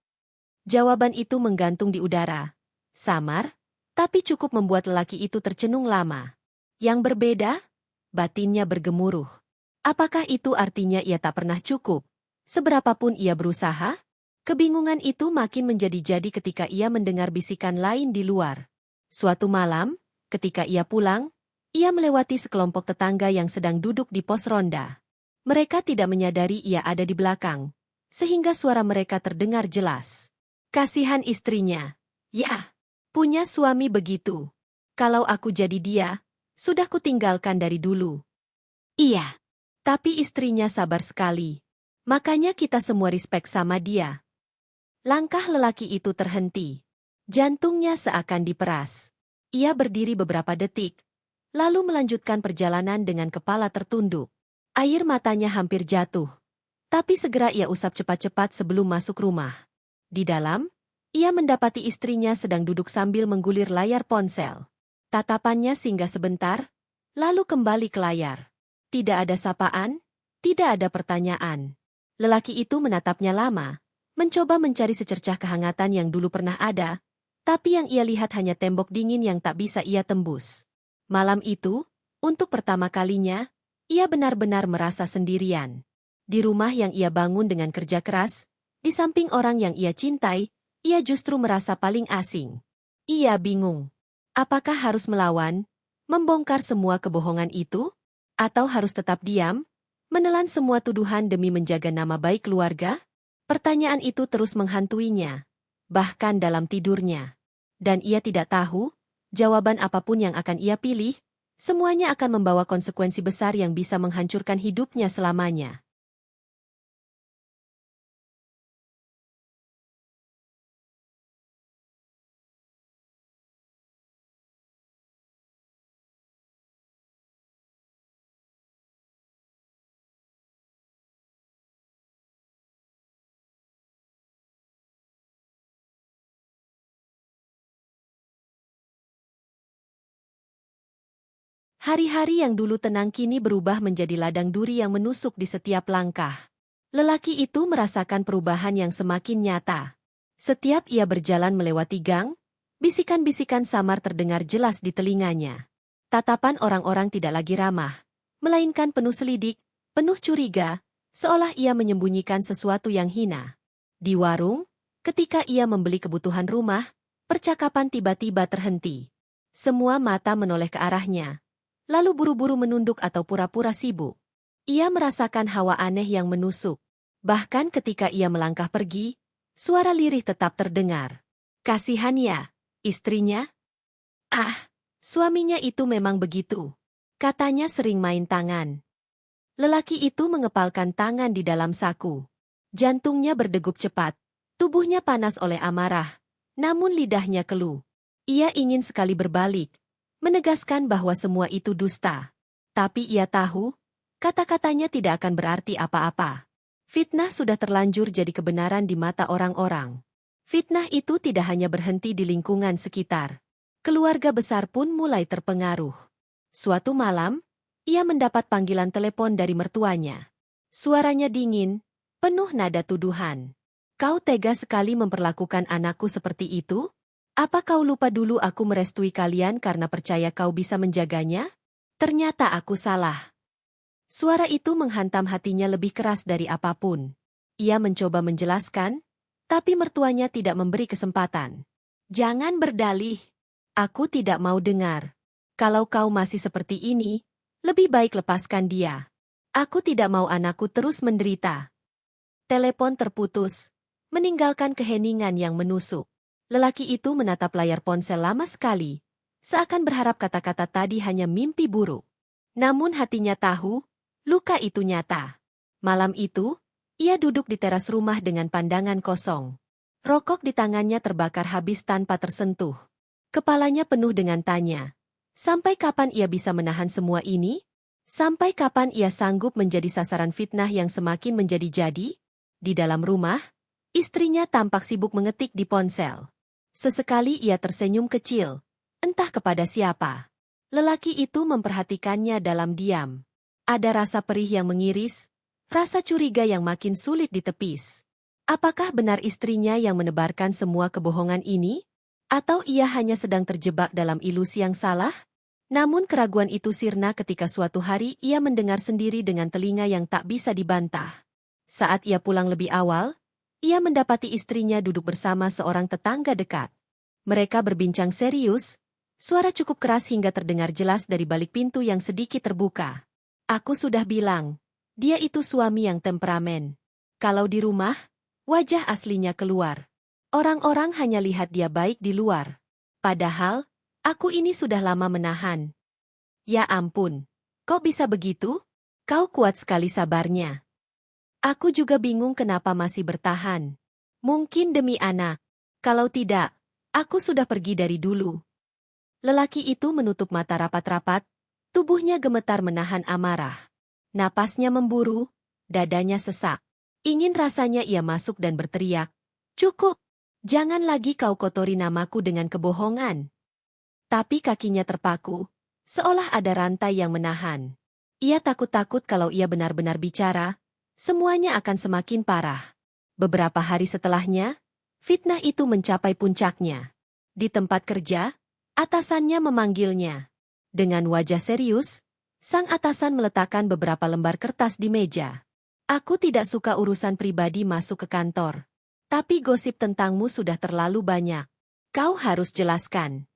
Jawaban itu menggantung di udara. Samar, tapi cukup membuat lelaki itu tercenung lama. Yang berbeda? Batinnya bergemuruh. Apakah itu artinya ia tak pernah cukup? Seberapapun ia berusaha? Kebingungan itu makin menjadi-jadi ketika ia mendengar bisikan lain di luar. Suatu malam, ketika ia pulang, ia melewati sekelompok tetangga yang sedang duduk di pos ronda. Mereka tidak menyadari ia ada di belakang, sehingga suara mereka terdengar jelas. Kasihan istrinya. Ya, punya suami begitu. Kalau aku jadi dia, sudah kutinggalkan dari dulu. Iya, tapi istrinya sabar sekali. Makanya kita semua respek sama dia. Langkah lelaki itu terhenti. Jantungnya seakan diperas. Ia berdiri beberapa detik, lalu melanjutkan perjalanan dengan kepala tertunduk. Air matanya hampir jatuh. Tapi segera ia usap cepat-cepat sebelum masuk rumah. Di dalam, ia mendapati istrinya sedang duduk sambil menggulir layar ponsel. Tatapannya singgah sebentar, lalu kembali ke layar. Tidak ada sapaan, tidak ada pertanyaan. Lelaki itu menatapnya lama, mencoba mencari secercah kehangatan yang dulu pernah ada, tapi yang ia lihat hanya tembok dingin yang tak bisa ia tembus. Malam itu, untuk pertama kalinya, ia benar-benar merasa sendirian. Di rumah yang ia bangun dengan kerja keras, di samping orang yang ia cintai, ia justru merasa paling asing. Ia bingung. Apakah harus melawan, membongkar semua kebohongan itu? Atau harus tetap diam, menelan semua tuduhan demi menjaga nama baik keluarga? Pertanyaan itu terus menghantuinya, bahkan dalam tidurnya. Dan ia tidak tahu, jawaban apapun yang akan ia pilih, semuanya akan membawa konsekuensi besar yang bisa menghancurkan hidupnya selamanya. Hari-hari yang dulu tenang kini berubah menjadi ladang duri yang menusuk di setiap langkah. Lelaki itu merasakan perubahan yang semakin nyata. Setiap ia berjalan melewati gang, bisikan-bisikan samar terdengar jelas di telinganya. Tatapan orang-orang tidak lagi ramah, melainkan penuh selidik, penuh curiga, seolah ia menyembunyikan sesuatu yang hina. Di warung, ketika ia membeli kebutuhan rumah, percakapan tiba-tiba terhenti. Semua mata menoleh ke arahnya, lalu buru-buru menunduk atau pura-pura sibuk. Ia merasakan hawa aneh yang menusuk. Bahkan ketika ia melangkah pergi, suara lirih tetap terdengar. Kasihan ya, istrinya? Ah, suaminya itu memang begitu. Katanya sering main tangan. Lelaki itu mengepalkan tangan di dalam saku. Jantungnya berdegup cepat. Tubuhnya panas oleh amarah. Namun lidahnya keluh. Ia ingin sekali berbalik, menegaskan bahwa semua itu dusta. Tapi ia tahu, kata-katanya tidak akan berarti apa-apa. Fitnah sudah terlanjur jadi kebenaran di mata orang-orang. Fitnah itu tidak hanya berhenti di lingkungan sekitar. Keluarga besar pun mulai terpengaruh. Suatu malam, ia mendapat panggilan telepon dari mertuanya. Suaranya dingin, penuh nada tuduhan. Kau tega sekali memperlakukan anakku seperti itu? Apa kau lupa dulu aku merestui kalian karena percaya kau bisa menjaganya? Ternyata aku salah. Suara itu menghantam hatinya lebih keras dari apapun. Ia mencoba menjelaskan, tapi mertuanya tidak memberi kesempatan. Jangan berdalih. Aku tidak mau dengar. Kalau kau masih seperti ini, lebih baik lepaskan dia. Aku tidak mau anakku terus menderita. Telepon terputus, meninggalkan keheningan yang menusuk. Lelaki itu menatap layar ponsel lama sekali, seakan berharap kata-kata tadi hanya mimpi buruk. Namun hatinya tahu, luka itu nyata. Malam itu, ia duduk di teras rumah dengan pandangan kosong. Rokok di tangannya terbakar habis tanpa tersentuh. Kepalanya penuh dengan tanya. Sampai kapan ia bisa menahan semua ini? Sampai kapan ia sanggup menjadi sasaran fitnah yang semakin menjadi-jadi? Di dalam rumah, istrinya tampak sibuk mengetik di ponsel. Sesekali ia tersenyum kecil, entah kepada siapa. Lelaki itu memperhatikannya dalam diam. Ada rasa perih yang mengiris, rasa curiga yang makin sulit ditepis. Apakah benar istrinya yang menebarkan semua kebohongan ini? Atau ia hanya sedang terjebak dalam ilusi yang salah? Namun keraguan itu sirna ketika suatu hari ia mendengar sendiri dengan telinga yang tak bisa dibantah. Saat ia pulang lebih awal, ia mendapati istrinya duduk bersama seorang tetangga dekat. Mereka berbincang serius, suara cukup keras hingga terdengar jelas dari balik pintu yang sedikit terbuka. Aku sudah bilang, dia itu suami yang temperamen. Kalau di rumah, wajah aslinya keluar. Orang-orang hanya lihat dia baik di luar. Padahal, aku ini sudah lama menahan. Ya ampun, kok bisa begitu? Kau kuat sekali sabarnya. Aku juga bingung kenapa masih bertahan. Mungkin demi anak. Kalau tidak, aku sudah pergi dari dulu. Lelaki itu menutup mata rapat-rapat, tubuhnya gemetar menahan amarah. Napasnya memburu, dadanya sesak. Ingin rasanya ia masuk dan berteriak. Cukup, jangan lagi kau kotori namaku dengan kebohongan. Tapi kakinya terpaku, seolah ada rantai yang menahan. Ia takut-takut kalau ia benar-benar bicara, semuanya akan semakin parah. Beberapa hari setelahnya, fitnah itu mencapai puncaknya. Di tempat kerja, atasannya memanggilnya. Dengan wajah serius, sang atasan meletakkan beberapa lembar kertas di meja. Aku tidak suka urusan pribadi masuk ke kantor. Tapi gosip tentangmu sudah terlalu banyak. Kau harus jelaskan.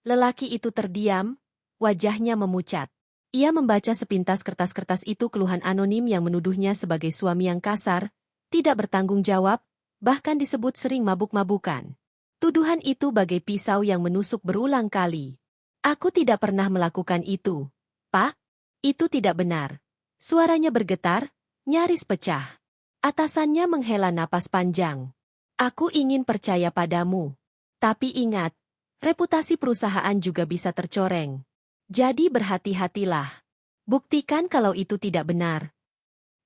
Lelaki itu terdiam, wajahnya memucat. Ia membaca sepintas kertas-kertas itu keluhan anonim yang menuduhnya sebagai suami yang kasar, tidak bertanggung jawab, bahkan disebut sering mabuk-mabukan. Tuduhan itu bagai pisau yang menusuk berulang kali. Aku tidak pernah melakukan itu. Pak, itu tidak benar. Suaranya bergetar, nyaris pecah. Atasannya menghela napas panjang. Aku ingin percaya padamu. Tapi ingat, reputasi perusahaan juga bisa tercoreng. Jadi berhati-hatilah. Buktikan kalau itu tidak benar.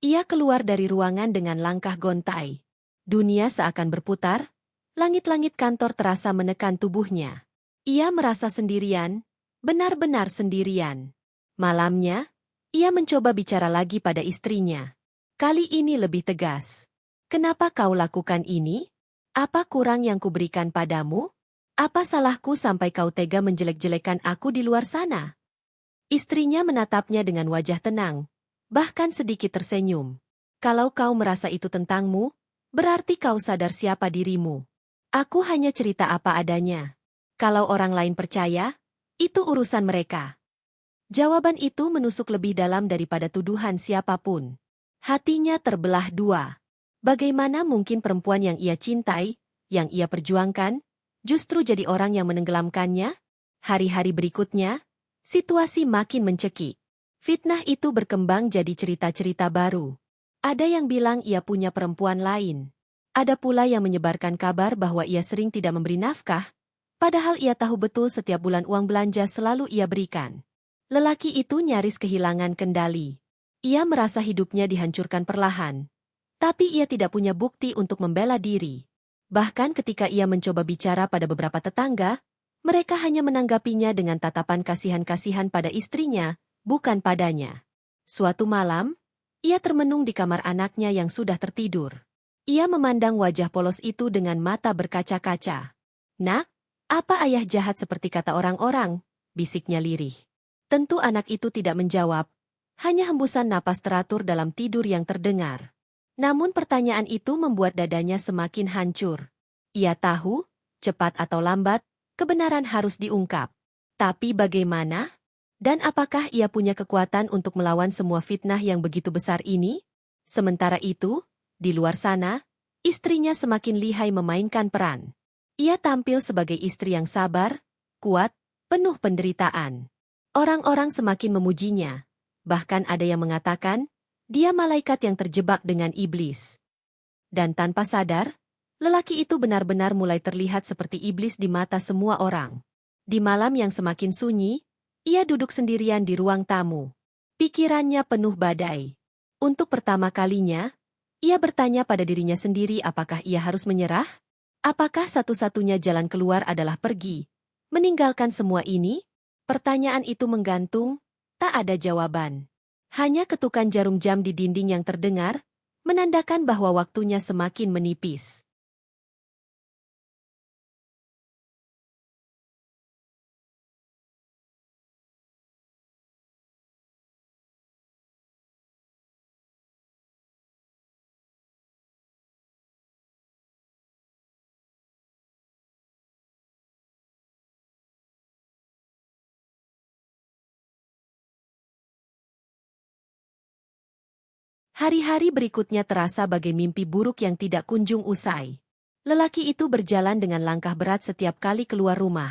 Ia keluar dari ruangan dengan langkah gontai. Dunia seakan berputar, langit-langit kantor terasa menekan tubuhnya. Ia merasa sendirian, benar-benar sendirian. Malamnya, ia mencoba bicara lagi pada istrinya. Kali ini lebih tegas. Kenapa kau lakukan ini? Apa kurang yang kuberikan padamu? Apa salahku sampai kau tega menjelek-jelekan aku di luar sana? Istrinya menatapnya dengan wajah tenang, bahkan sedikit tersenyum. Kalau kau merasa itu tentangmu, berarti kau sadar siapa dirimu. Aku hanya cerita apa adanya. Kalau orang lain percaya, itu urusan mereka. Jawaban itu menusuk lebih dalam daripada tuduhan siapapun. Hatinya terbelah dua. Bagaimana mungkin perempuan yang ia cintai, yang ia perjuangkan, justru jadi orang yang menenggelamkannya? Hari-hari berikutnya, situasi makin mencekik. Fitnah itu berkembang jadi cerita-cerita baru. Ada yang bilang ia punya perempuan lain. Ada pula yang menyebarkan kabar bahwa ia sering tidak memberi nafkah, padahal ia tahu betul setiap bulan uang belanja selalu ia berikan. Lelaki itu nyaris kehilangan kendali. Ia merasa hidupnya dihancurkan perlahan. Tapi ia tidak punya bukti untuk membela diri. Bahkan ketika ia mencoba bicara pada beberapa tetangga, mereka hanya menanggapinya dengan tatapan kasihan-kasihan pada istrinya, bukan padanya. Suatu malam, ia termenung di kamar anaknya yang sudah tertidur. Ia memandang wajah polos itu dengan mata berkaca-kaca. "Nak, apa ayah jahat seperti kata orang-orang?" bisiknya lirih. Tentu anak itu tidak menjawab, hanya hembusan napas teratur dalam tidur yang terdengar. Namun pertanyaan itu membuat dadanya semakin hancur. Ia tahu, cepat atau lambat, kebenaran harus diungkap. Tapi bagaimana? Dan apakah ia punya kekuatan untuk melawan semua fitnah yang begitu besar ini? Sementara itu, di luar sana, istrinya semakin lihai memainkan peran. Ia tampil sebagai istri yang sabar, kuat, penuh penderitaan. Orang-orang semakin memujinya. Bahkan ada yang mengatakan, dia malaikat yang terjebak dengan iblis. Dan tanpa sadar, lelaki itu benar-benar mulai terlihat seperti iblis di mata semua orang. Di malam yang semakin sunyi, ia duduk sendirian di ruang tamu. Pikirannya penuh badai. Untuk pertama kalinya, ia bertanya pada dirinya sendiri apakah ia harus menyerah? Apakah satu-satunya jalan keluar adalah pergi? Meninggalkan semua ini? Pertanyaan itu menggantung, tak ada jawaban. Hanya ketukan jarum jam di dinding yang terdengar, menandakan bahwa waktunya semakin menipis. Hari-hari berikutnya terasa bagai mimpi buruk yang tidak kunjung usai. Lelaki itu berjalan dengan langkah berat setiap kali keluar rumah.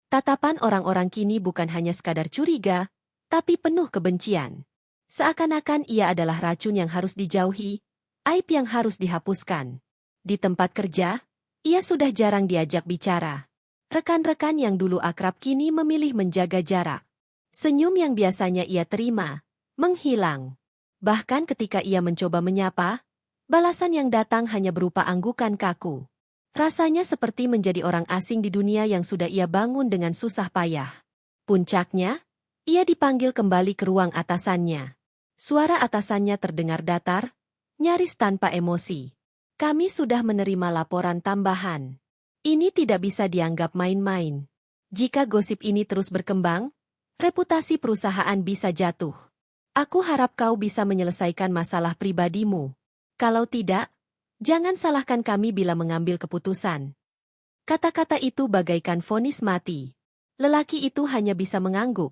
Tatapan orang-orang kini bukan hanya sekadar curiga, tapi penuh kebencian. Seakan-akan ia adalah racun yang harus dijauhi, aib yang harus dihapuskan. Di tempat kerja, ia sudah jarang diajak bicara. Rekan-rekan yang dulu akrab kini memilih menjaga jarak. Senyum yang biasanya ia terima, menghilang. Bahkan ketika ia mencoba menyapa, balasan yang datang hanya berupa anggukan kaku. Rasanya seperti menjadi orang asing di dunia yang sudah ia bangun dengan susah payah. Puncaknya, ia dipanggil kembali ke ruang atasannya. Suara atasannya terdengar datar, nyaris tanpa emosi. "Kami sudah menerima laporan tambahan. Ini tidak bisa dianggap main-main. Jika gosip ini terus berkembang, reputasi perusahaan bisa jatuh. Aku harap kau bisa menyelesaikan masalah pribadimu. Kalau tidak, jangan salahkan kami bila mengambil keputusan." Kata-kata itu bagaikan vonis mati. Lelaki itu hanya bisa mengangguk.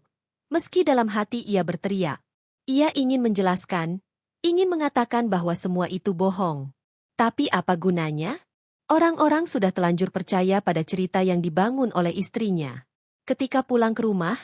Meski dalam hati ia berteriak. Ia ingin menjelaskan, ingin mengatakan bahwa semua itu bohong. Tapi apa gunanya? Orang-orang sudah telanjur percaya pada cerita yang dibangun oleh istrinya. Ketika pulang ke rumah,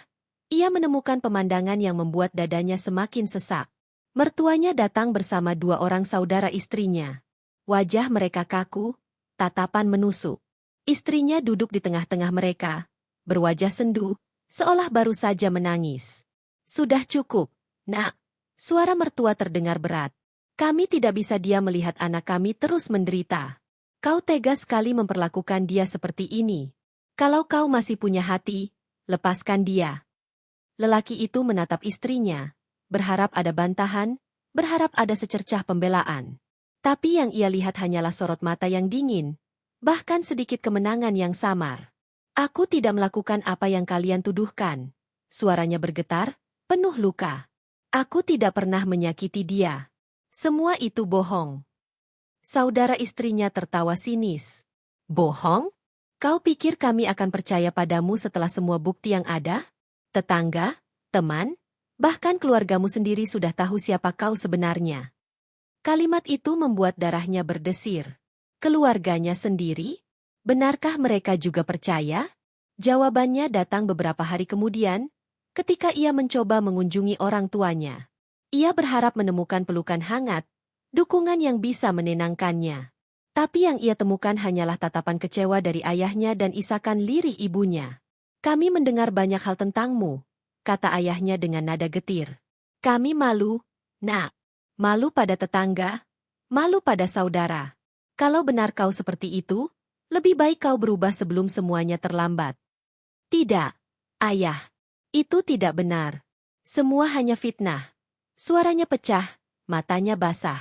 ia menemukan pemandangan yang membuat dadanya semakin sesak. Mertuanya datang bersama dua orang saudara istrinya. Wajah mereka kaku, tatapan menusuk. Istrinya duduk di tengah-tengah mereka, berwajah sendu, seolah baru saja menangis. "Sudah cukup, Nak." Suara mertua terdengar berat. "Kami tidak bisa diam melihat anak kami terus menderita. Kau tega sekali memperlakukan dia seperti ini. Kalau kau masih punya hati, lepaskan dia." Lelaki itu menatap istrinya, berharap ada bantahan, berharap ada secercah pembelaan. Tapi yang ia lihat hanyalah sorot mata yang dingin, bahkan sedikit kemenangan yang samar. "Aku tidak melakukan apa yang kalian tuduhkan." Suaranya bergetar, penuh luka. "Aku tidak pernah menyakiti dia. Semua itu bohong." Saudara istrinya tertawa sinis. "Bohong? Kau pikir kami akan percaya padamu setelah semua bukti yang ada? Tetangga, teman, bahkan keluargamu sendiri sudah tahu siapa kau sebenarnya." Kalimat itu membuat darahnya berdesir. Keluarganya sendiri? Benarkah mereka juga percaya? Jawabannya datang beberapa hari kemudian, ketika ia mencoba mengunjungi orang tuanya. Ia berharap menemukan pelukan hangat, dukungan yang bisa menenangkannya. Tapi yang ia temukan hanyalah tatapan kecewa dari ayahnya dan isakan lirih ibunya. "Kami mendengar banyak hal tentangmu," kata ayahnya dengan nada getir. "Kami malu, Nak. Malu pada tetangga, malu pada saudara. Kalau benar kau seperti itu, lebih baik kau berubah sebelum semuanya terlambat." "Tidak, Ayah. Itu tidak benar. Semua hanya fitnah." Suaranya pecah, matanya basah.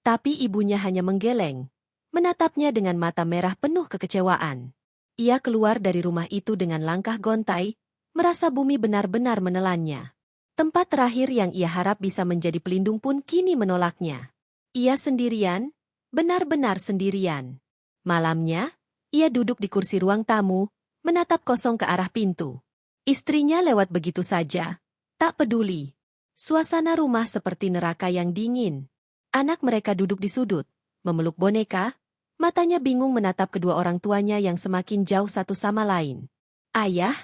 Tapi ibunya hanya menggeleng, menatapnya dengan mata merah penuh kekecewaan. Ia keluar dari rumah itu dengan langkah gontai, merasa bumi benar-benar menelannya. Tempat terakhir yang ia harap bisa menjadi pelindung pun kini menolaknya. Ia sendirian, benar-benar sendirian. Malamnya, ia duduk di kursi ruang tamu, menatap kosong ke arah pintu. Istrinya lewat begitu saja, tak peduli. Suasana rumah seperti neraka yang dingin. Anak mereka duduk di sudut, memeluk boneka, matanya bingung menatap kedua orang tuanya yang semakin jauh satu sama lain. "Ayah,"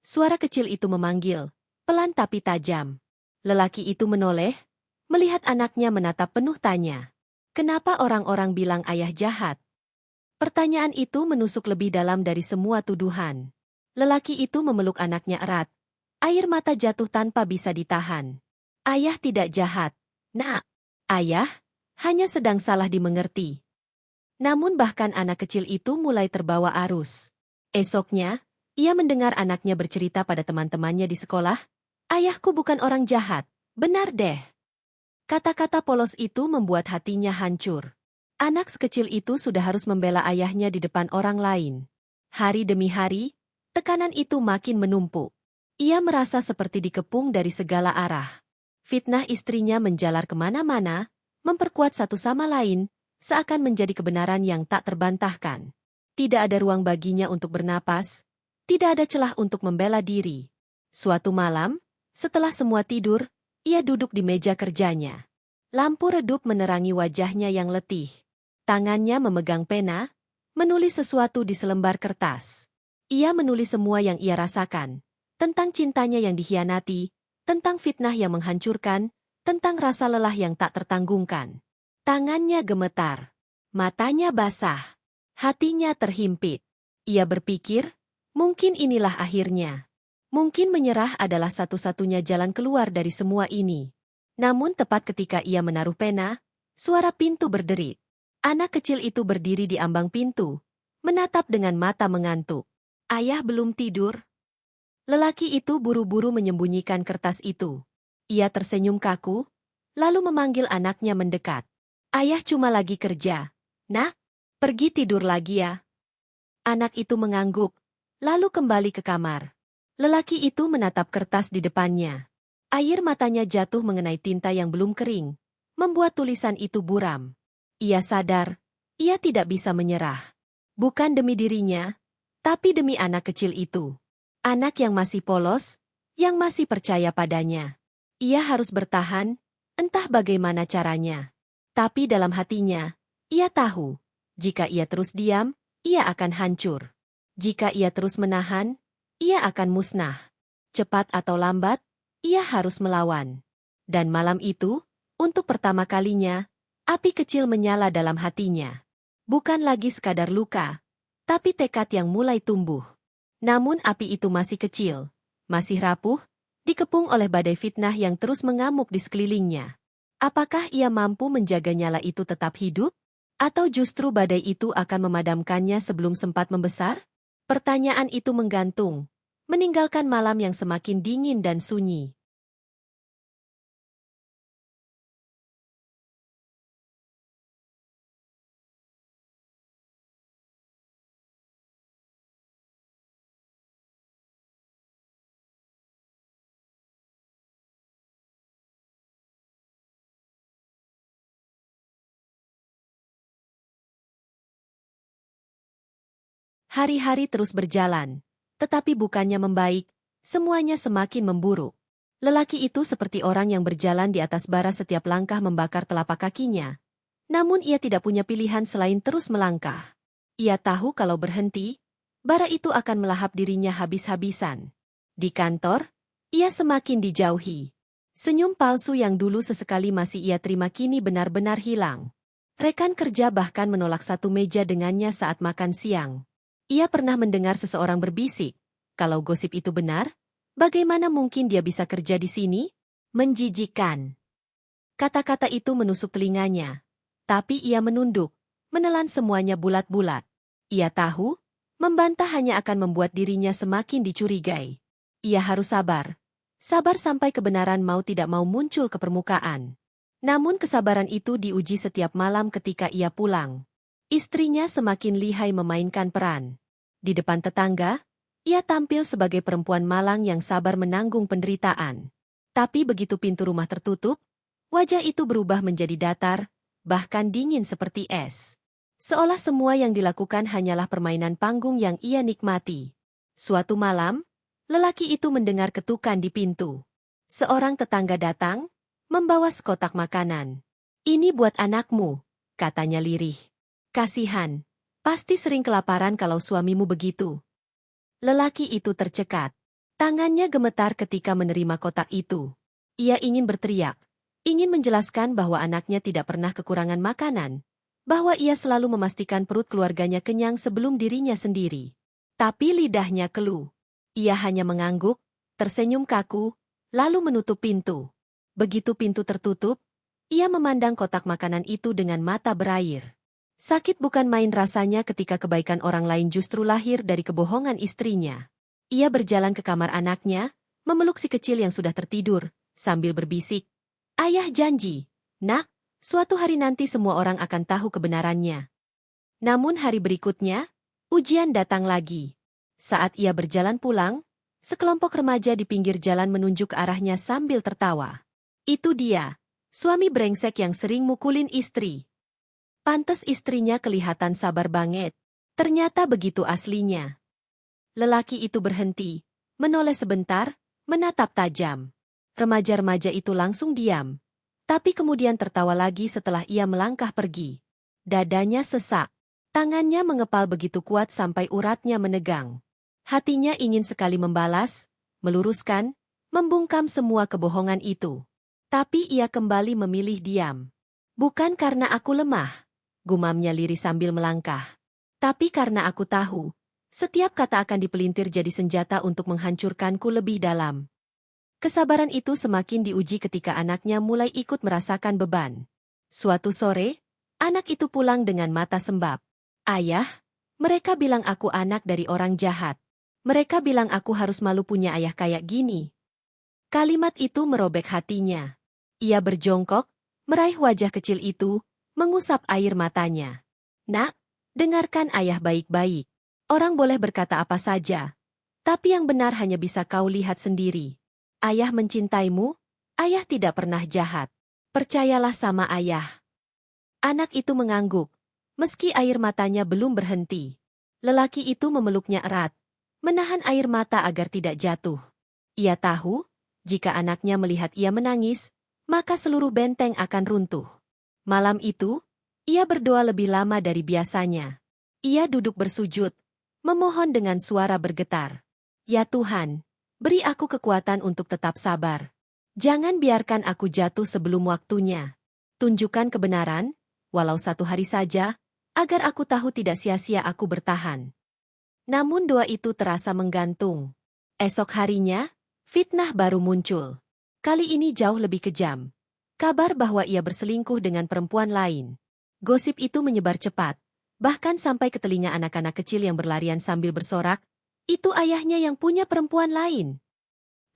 suara kecil itu memanggil, pelan tapi tajam. Lelaki itu menoleh, melihat anaknya menatap penuh tanya. "Kenapa orang-orang bilang ayah jahat?" Pertanyaan itu menusuk lebih dalam dari semua tuduhan. Lelaki itu memeluk anaknya erat. Air mata jatuh tanpa bisa ditahan. "Ayah tidak jahat, Nak. Ayah hanya sedang salah dimengerti." Namun bahkan anak kecil itu mulai terbawa arus. Esoknya, ia mendengar anaknya bercerita pada teman-temannya di sekolah, "Ayahku bukan orang jahat, benar deh." Kata-kata polos itu membuat hatinya hancur. Anak sekecil itu sudah harus membela ayahnya di depan orang lain. Hari demi hari, tekanan itu makin menumpuk. Ia merasa seperti dikepung dari segala arah. Fitnah istrinya menjalar kemana-mana, memperkuat satu sama lain, seakan menjadi kebenaran yang tak terbantahkan. Tidak ada ruang baginya untuk bernapas, tidak ada celah untuk membela diri. Suatu malam, setelah semua tidur, ia duduk di meja kerjanya. Lampu redup menerangi wajahnya yang letih. Tangannya memegang pena, menulis sesuatu di selembar kertas. Ia menulis semua yang ia rasakan, tentang cintanya yang dikhianati, tentang fitnah yang menghancurkan, tentang rasa lelah yang tak tertanggungkan. Tangannya gemetar, matanya basah, hatinya terhimpit. Ia berpikir, mungkin inilah akhirnya. Mungkin menyerah adalah satu-satunya jalan keluar dari semua ini. Namun tepat ketika ia menaruh pena, suara pintu berderit. Anak kecil itu berdiri di ambang pintu, menatap dengan mata mengantuk. "Ayah belum tidur?" Lelaki itu buru-buru menyembunyikan kertas itu. Ia tersenyum kaku, lalu memanggil anaknya mendekat. "Ayah cuma lagi kerja. Nak, pergi tidur lagi ya." Anak itu mengangguk, lalu kembali ke kamar. Lelaki itu menatap kertas di depannya. Air matanya jatuh mengenai tinta yang belum kering, membuat tulisan itu buram. Ia sadar, ia tidak bisa menyerah. Bukan demi dirinya, tapi demi anak kecil itu. Anak yang masih polos, yang masih percaya padanya. Ia harus bertahan, entah bagaimana caranya. Tapi dalam hatinya, ia tahu, jika ia terus diam, ia akan hancur. Jika ia terus menahan, ia akan musnah. Cepat atau lambat, ia harus melawan. Dan malam itu, untuk pertama kalinya, api kecil menyala dalam hatinya. Bukan lagi sekadar luka, tapi tekad yang mulai tumbuh. Namun api itu masih kecil, masih rapuh, dikepung oleh badai fitnah yang terus mengamuk di sekelilingnya. Apakah ia mampu menjaga nyala itu tetap hidup? Atau justru badai itu akan memadamkannya sebelum sempat membesar? Pertanyaan itu menggantung, meninggalkan malam yang semakin dingin dan sunyi. Hari-hari terus berjalan, tetapi bukannya membaik, semuanya semakin memburuk. Lelaki itu seperti orang yang berjalan di atas bara, setiap langkah membakar telapak kakinya, Namun ia tidak punya pilihan selain terus melangkah. Ia tahu kalau berhenti, bara itu akan melahap dirinya habis-habisan. Di kantor, ia semakin dijauhi. Senyum palsu yang dulu sesekali masih ia terima kini benar-benar hilang. Rekan kerja bahkan menolak satu meja dengannya saat makan siang. Ia pernah mendengar seseorang berbisik, kalau gosip itu benar, bagaimana mungkin dia bisa kerja di sini? Menjijikan. Kata-kata itu menusuk telinganya. Tapi ia menunduk, menelan semuanya bulat-bulat. Ia tahu, membantah hanya akan membuat dirinya semakin dicurigai. Ia harus sabar. Sabar sampai kebenaran mau tidak mau muncul ke permukaan. Namun kesabaran itu diuji setiap malam ketika ia pulang. Istrinya semakin lihai memainkan peran. Di depan tetangga, ia tampil sebagai perempuan malang yang sabar menanggung penderitaan. Tapi begitu pintu rumah tertutup, wajah itu berubah menjadi datar, bahkan dingin seperti es. Seolah semua yang dilakukan hanyalah permainan panggung yang ia nikmati. Suatu malam, lelaki itu mendengar ketukan di pintu. Seorang tetangga datang, membawa sekotak makanan. "Ini buat anakmu," katanya lirih. "Kasihan, pasti sering kelaparan kalau suamimu begitu." Lelaki itu tercekat. Tangannya gemetar ketika menerima kotak itu. Ia ingin berteriak, ingin menjelaskan bahwa anaknya tidak pernah kekurangan makanan, bahwa ia selalu memastikan perut keluarganya kenyang sebelum dirinya sendiri. Tapi lidahnya keluh. Ia hanya mengangguk, tersenyum kaku, lalu menutup pintu. Begitu pintu tertutup, ia memandang kotak makanan itu dengan mata berair. Sakit bukan main rasanya ketika kebaikan orang lain justru lahir dari kebohongan istrinya. Ia berjalan ke kamar anaknya, memeluk si kecil yang sudah tertidur, sambil berbisik, "Ayah janji, nak, suatu hari nanti semua orang akan tahu kebenarannya." Namun hari berikutnya, ujian datang lagi. Saat ia berjalan pulang, sekelompok remaja di pinggir jalan menunjuk ke arahnya sambil tertawa. "Itu dia, suami brengsek yang sering mukulin istri." Pantes istrinya kelihatan sabar banget. Ternyata begitu aslinya. Lelaki itu berhenti, menoleh sebentar, menatap tajam. Remaja-remaja itu langsung diam. Tapi kemudian tertawa lagi setelah ia melangkah pergi. Dadanya sesak. Tangannya mengepal begitu kuat sampai uratnya menegang. Hatinya ingin sekali membalas, meluruskan, membungkam semua kebohongan itu. Tapi ia kembali memilih diam. "Bukan karena aku lemah," gumamnya lirih sambil melangkah. "Tapi karena aku tahu, setiap kata akan dipelintir jadi senjata untuk menghancurkanku lebih dalam." Kesabaran itu semakin diuji ketika anaknya mulai ikut merasakan beban. Suatu sore, anak itu pulang dengan mata sembab. "Ayah, mereka bilang aku anak dari orang jahat. Mereka bilang aku harus malu punya ayah kayak gini." Kalimat itu merobek hatinya. Ia berjongkok, meraih wajah kecil itu, mengusap air matanya. "Nak, dengarkan ayah baik-baik. Orang boleh berkata apa saja, tapi yang benar hanya bisa kau lihat sendiri. Ayah mencintaimu, ayah tidak pernah jahat. Percayalah sama ayah." Anak itu mengangguk, meski air matanya belum berhenti. Lelaki itu memeluknya erat, menahan air mata agar tidak jatuh. Ia tahu, jika anaknya melihat ia menangis, maka seluruh benteng akan runtuh. Malam itu, ia berdoa lebih lama dari biasanya. Ia duduk bersujud, memohon dengan suara bergetar. "Ya Tuhan, beri aku kekuatan untuk tetap sabar. Jangan biarkan aku jatuh sebelum waktunya. Tunjukkan kebenaran, walau satu hari saja, agar aku tahu tidak sia-sia aku bertahan." Namun doa itu terasa menggantung. Esok harinya, fitnah baru muncul. Kali ini jauh lebih kejam. Kabar bahwa ia berselingkuh dengan perempuan lain. Gosip itu menyebar cepat, bahkan sampai ke telinga anak-anak kecil yang berlarian sambil bersorak, "Itu ayahnya yang punya perempuan lain."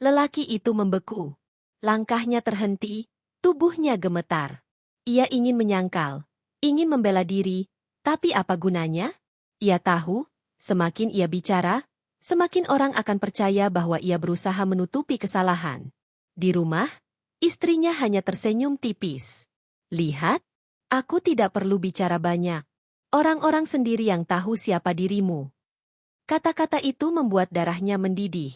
Lelaki itu membeku. Langkahnya terhenti, tubuhnya gemetar. Ia ingin menyangkal, ingin membela diri, tapi apa gunanya? Ia tahu, semakin ia bicara, semakin orang akan percaya bahwa ia berusaha menutupi kesalahan. Di rumah, istrinya hanya tersenyum tipis. "Lihat, aku tidak perlu bicara banyak. Orang-orang sendiri yang tahu siapa dirimu." Kata-kata itu membuat darahnya mendidih.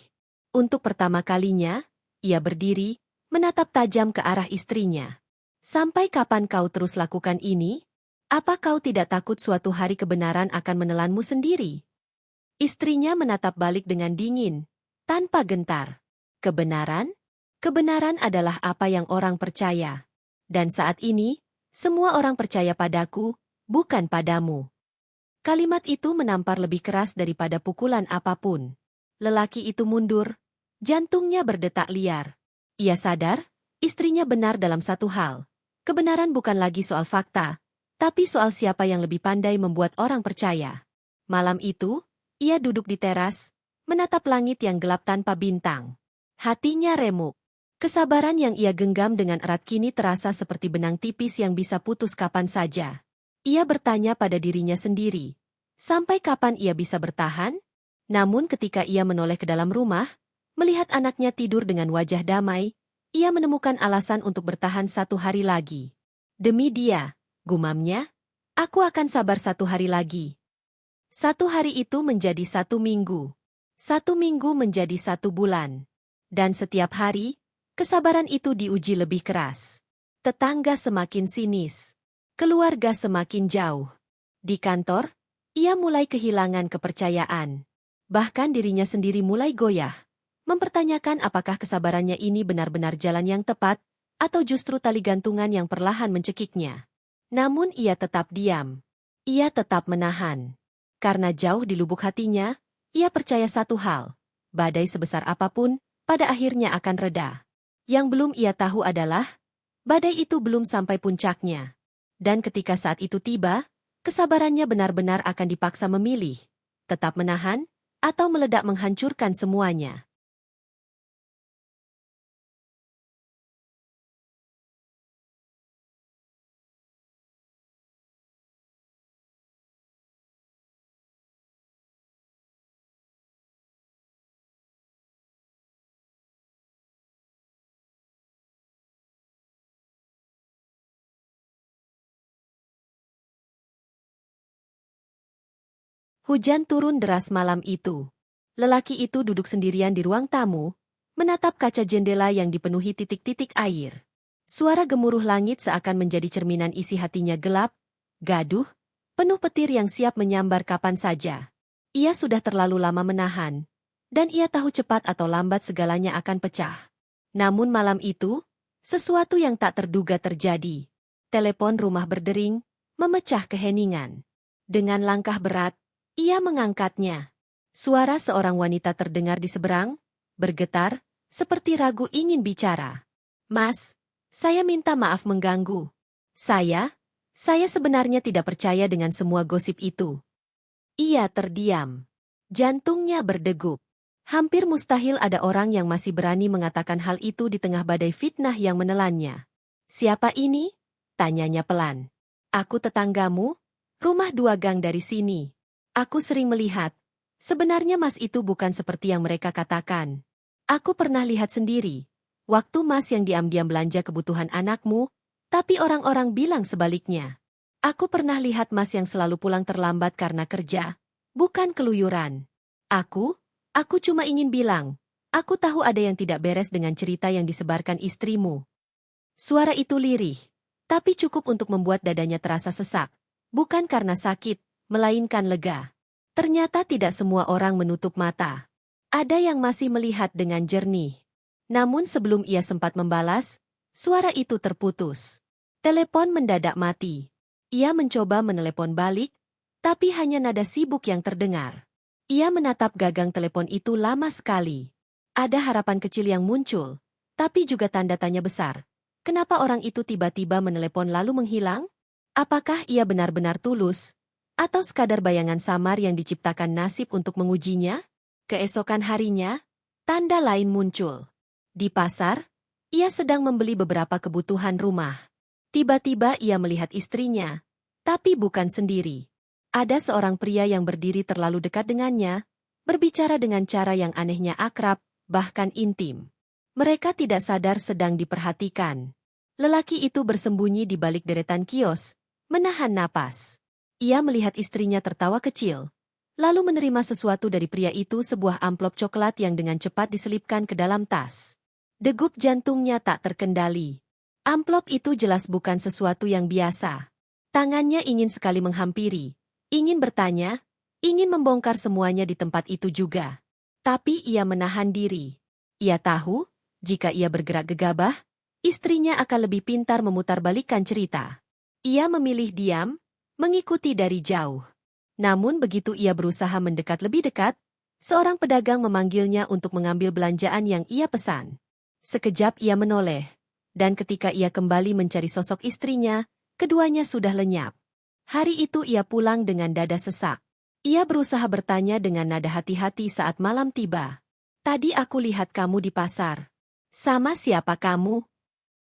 Untuk pertama kalinya, ia berdiri, menatap tajam ke arah istrinya. Sampai kapan kau terus lakukan ini? Apa kau tidak takut suatu hari kebenaran akan menelanmu sendiri? Istrinya menatap balik dengan dingin, tanpa gentar. Kebenaran? Kebenaran adalah apa yang orang percaya. Dan saat ini, semua orang percaya padaku, bukan padamu. Kalimat itu menampar lebih keras daripada pukulan apapun. Lelaki itu mundur, jantungnya berdetak liar. Ia sadar, istrinya benar dalam satu hal. Kebenaran bukan lagi soal fakta, tapi soal siapa yang lebih pandai membuat orang percaya. Malam itu, ia duduk di teras, menatap langit yang gelap tanpa bintang. Hatinya remuk. Kesabaran yang ia genggam dengan erat kini terasa seperti benang tipis yang bisa putus kapan saja. Ia bertanya pada dirinya sendiri, sampai kapan ia bisa bertahan? Namun ketika ia menoleh ke dalam rumah, melihat anaknya tidur dengan wajah damai, ia menemukan alasan untuk bertahan satu hari lagi. Demi dia, gumamnya, aku akan sabar satu hari lagi. Satu hari itu menjadi 1 minggu. 1 minggu menjadi 1 bulan. Dan setiap hari, kesabaran itu diuji lebih keras. Tetangga semakin sinis. Keluarga semakin jauh. Di kantor, ia mulai kehilangan kepercayaan. Bahkan dirinya sendiri mulai goyah. Mempertanyakan apakah kesabarannya ini benar-benar jalan yang tepat, atau justru tali gantungan yang perlahan mencekiknya. Namun ia tetap diam. Ia tetap menahan. Karena jauh di lubuk hatinya, ia percaya satu hal. Badai sebesar apapun, pada akhirnya akan reda. Yang belum ia tahu adalah, badai itu belum sampai puncaknya. Dan ketika saat itu tiba, kesabarannya benar-benar akan dipaksa memilih. Tetap menahan, atau meledak menghancurkan semuanya. Hujan turun deras malam itu. Lelaki itu duduk sendirian di ruang tamu, menatap kaca jendela yang dipenuhi titik-titik air. Suara gemuruh langit seakan menjadi cerminan isi hatinya gelap, gaduh, penuh petir yang siap menyambar kapan saja. Ia sudah terlalu lama menahan, dan ia tahu cepat atau lambat segalanya akan pecah. Namun malam itu, sesuatu yang tak terduga terjadi. Telepon rumah berdering, memecah keheningan. Dengan langkah berat, ia mengangkatnya. Suara seorang wanita terdengar di seberang, bergetar, seperti ragu ingin bicara. Mas, saya minta maaf mengganggu. Saya sebenarnya tidak percaya dengan semua gosip itu. Ia terdiam. Jantungnya berdegup. Hampir mustahil ada orang yang masih berani mengatakan hal itu di tengah badai fitnah yang menelannya. Siapa ini? Tanyanya pelan. Aku tetanggamu, rumah 2 gang dari sini. Aku sering melihat, sebenarnya Mas itu bukan seperti yang mereka katakan. Aku pernah lihat sendiri, waktu Mas yang diam-diam belanja kebutuhan anakmu, tapi orang-orang bilang sebaliknya. Aku pernah lihat Mas yang selalu pulang terlambat karena kerja, bukan keluyuran. Aku cuma ingin bilang, aku tahu ada yang tidak beres dengan cerita yang disebarkan istrimu. Suara itu lirih, tapi cukup untuk membuat dadanya terasa sesak, bukan karena sakit, melainkan lega. Ternyata tidak semua orang menutup mata. Ada yang masih melihat dengan jernih. Namun sebelum ia sempat membalas, suara itu terputus. Telepon mendadak mati. Ia mencoba menelepon balik, tapi hanya nada sibuk yang terdengar. Ia menatap gagang telepon itu lama sekali. Ada harapan kecil yang muncul, tapi juga tanda tanya besar. Kenapa orang itu tiba-tiba menelepon lalu menghilang? Apakah ia benar-benar tulus? Atau sekadar bayangan samar yang diciptakan nasib untuk mengujinya? Keesokan harinya, tanda lain muncul. Di pasar, ia sedang membeli beberapa kebutuhan rumah. Tiba-tiba ia melihat istrinya, tapi bukan sendiri. Ada seorang pria yang berdiri terlalu dekat dengannya, berbicara dengan cara yang anehnya akrab, bahkan intim. Mereka tidak sadar sedang diperhatikan. Lelaki itu bersembunyi di balik deretan kios, menahan napas. Ia melihat istrinya tertawa kecil, lalu menerima sesuatu dari pria itu, sebuah amplop coklat yang dengan cepat diselipkan ke dalam tas. Degup jantungnya tak terkendali. Amplop itu jelas bukan sesuatu yang biasa. Tangannya ingin sekali menghampiri, ingin bertanya, ingin membongkar semuanya di tempat itu juga. Tapi ia menahan diri. Ia tahu, jika ia bergerak gegabah, istrinya akan lebih pintar memutarbalikkan cerita. Ia memilih diam, mengikuti dari jauh. Namun begitu ia berusaha mendekat lebih dekat, seorang pedagang memanggilnya untuk mengambil belanjaan yang ia pesan. Sekejap ia menoleh, dan ketika ia kembali mencari sosok istrinya, keduanya sudah lenyap. Hari itu ia pulang dengan dada sesak. Ia berusaha bertanya dengan nada hati-hati saat malam tiba. Tadi aku lihat kamu di pasar. Sama siapa kamu?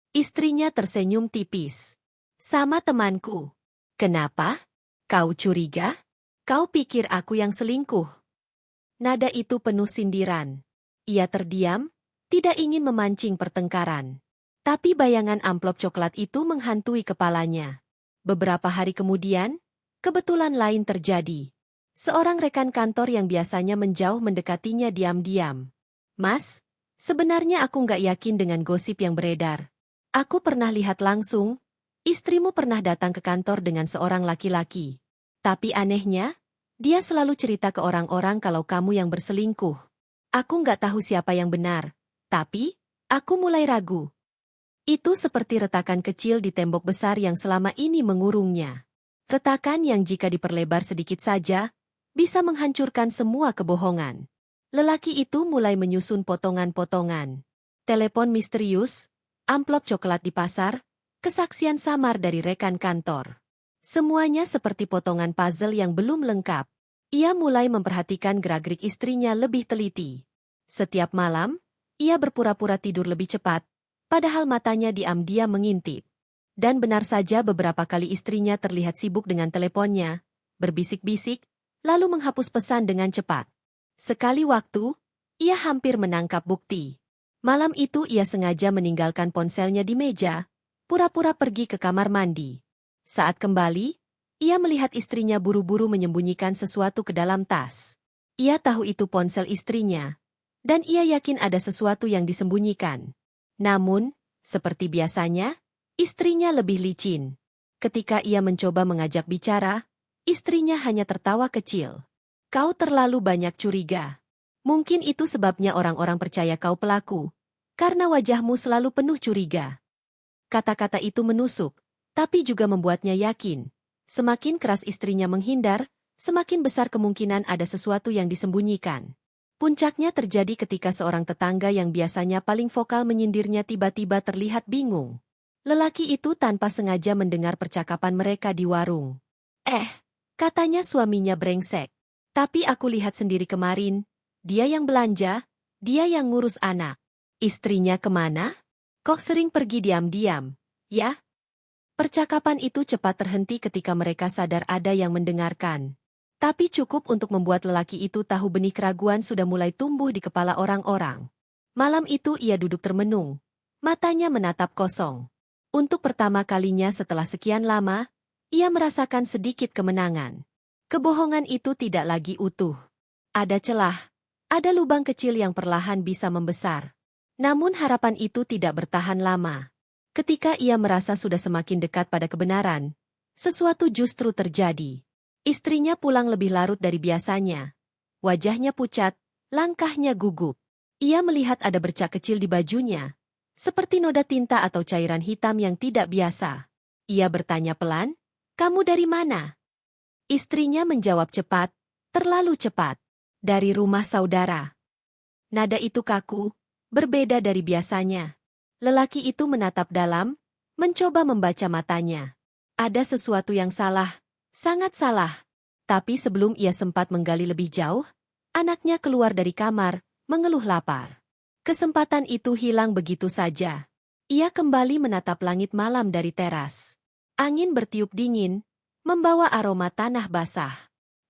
Istrinya tersenyum tipis. Sama temanku. Kenapa? Kau curiga? Kau pikir aku yang selingkuh? Nada itu penuh sindiran. Ia terdiam, tidak ingin memancing pertengkaran. Tapi bayangan amplop coklat itu menghantui kepalanya. Beberapa hari kemudian, kebetulan lain terjadi. Seorang rekan kantor yang biasanya menjauh mendekatinya diam-diam. Mas, sebenarnya aku nggak yakin dengan gosip yang beredar. Aku pernah lihat langsung, istrimu pernah datang ke kantor dengan seorang laki-laki. Tapi anehnya, dia selalu cerita ke orang-orang kalau kamu yang berselingkuh. Aku nggak tahu siapa yang benar, tapi aku mulai ragu. Itu seperti retakan kecil di tembok besar yang selama ini mengurungnya. Retakan yang jika diperlebar sedikit saja, bisa menghancurkan semua kebohongan. Lelaki itu mulai menyusun potongan-potongan. Telepon misterius, amplop coklat di pasar, kesaksian samar dari rekan kantor. Semuanya seperti potongan puzzle yang belum lengkap. Ia mulai memperhatikan gerak-gerik istrinya lebih teliti. Setiap malam, ia berpura-pura tidur lebih cepat, padahal matanya diam-diam mengintip. Dan benar saja beberapa kali istrinya terlihat sibuk dengan teleponnya, berbisik-bisik, lalu menghapus pesan dengan cepat. Sekali waktu, ia hampir menangkap bukti. Malam itu ia sengaja meninggalkan ponselnya di meja, pura-pura pergi ke kamar mandi. Saat kembali, ia melihat istrinya buru-buru menyembunyikan sesuatu ke dalam tas. Ia tahu itu ponsel istrinya, dan ia yakin ada sesuatu yang disembunyikan. Namun, seperti biasanya, istrinya lebih licin. Ketika ia mencoba mengajak bicara, istrinya hanya tertawa kecil. Kau terlalu banyak curiga. Mungkin itu sebabnya orang-orang percaya kau pelaku, karena wajahmu selalu penuh curiga. Kata-kata itu menusuk, tapi juga membuatnya yakin. Semakin keras istrinya menghindar, semakin besar kemungkinan ada sesuatu yang disembunyikan. Puncaknya terjadi ketika seorang tetangga yang biasanya paling vokal menyindirnya tiba-tiba terlihat bingung. Lelaki itu tanpa sengaja mendengar percakapan mereka di warung. Katanya suaminya brengsek. Tapi aku lihat sendiri kemarin, dia yang belanja, dia yang ngurus anak. Istrinya kemana? Kok sering pergi diam-diam, ya? Percakapan itu cepat terhenti ketika mereka sadar ada yang mendengarkan. Tapi cukup untuk membuat lelaki itu tahu benih keraguan sudah mulai tumbuh di kepala orang-orang. Malam itu ia duduk termenung, matanya menatap kosong. Untuk pertama kalinya setelah sekian lama, ia merasakan sedikit kemenangan. Kebohongan itu tidak lagi utuh. Ada celah, ada lubang kecil yang perlahan bisa membesar. Namun harapan itu tidak bertahan lama. Ketika ia merasa sudah semakin dekat pada kebenaran, sesuatu justru terjadi. Istrinya pulang lebih larut dari biasanya. Wajahnya pucat, langkahnya gugup. Ia melihat ada bercak kecil di bajunya, seperti noda tinta atau cairan hitam yang tidak biasa. Ia bertanya pelan, "Kamu dari mana?" Istrinya menjawab cepat, terlalu cepat. "Dari rumah saudara." Nada itu kaku, berbeda dari biasanya. Lelaki itu menatap dalam, mencoba membaca matanya. Ada sesuatu yang salah. Sangat salah. Tapi sebelum ia sempat menggali lebih jauh, anaknya keluar dari kamar, mengeluh lapar. Kesempatan itu hilang begitu saja. Ia kembali menatap langit malam dari teras. Angin bertiup dingin, membawa aroma tanah basah.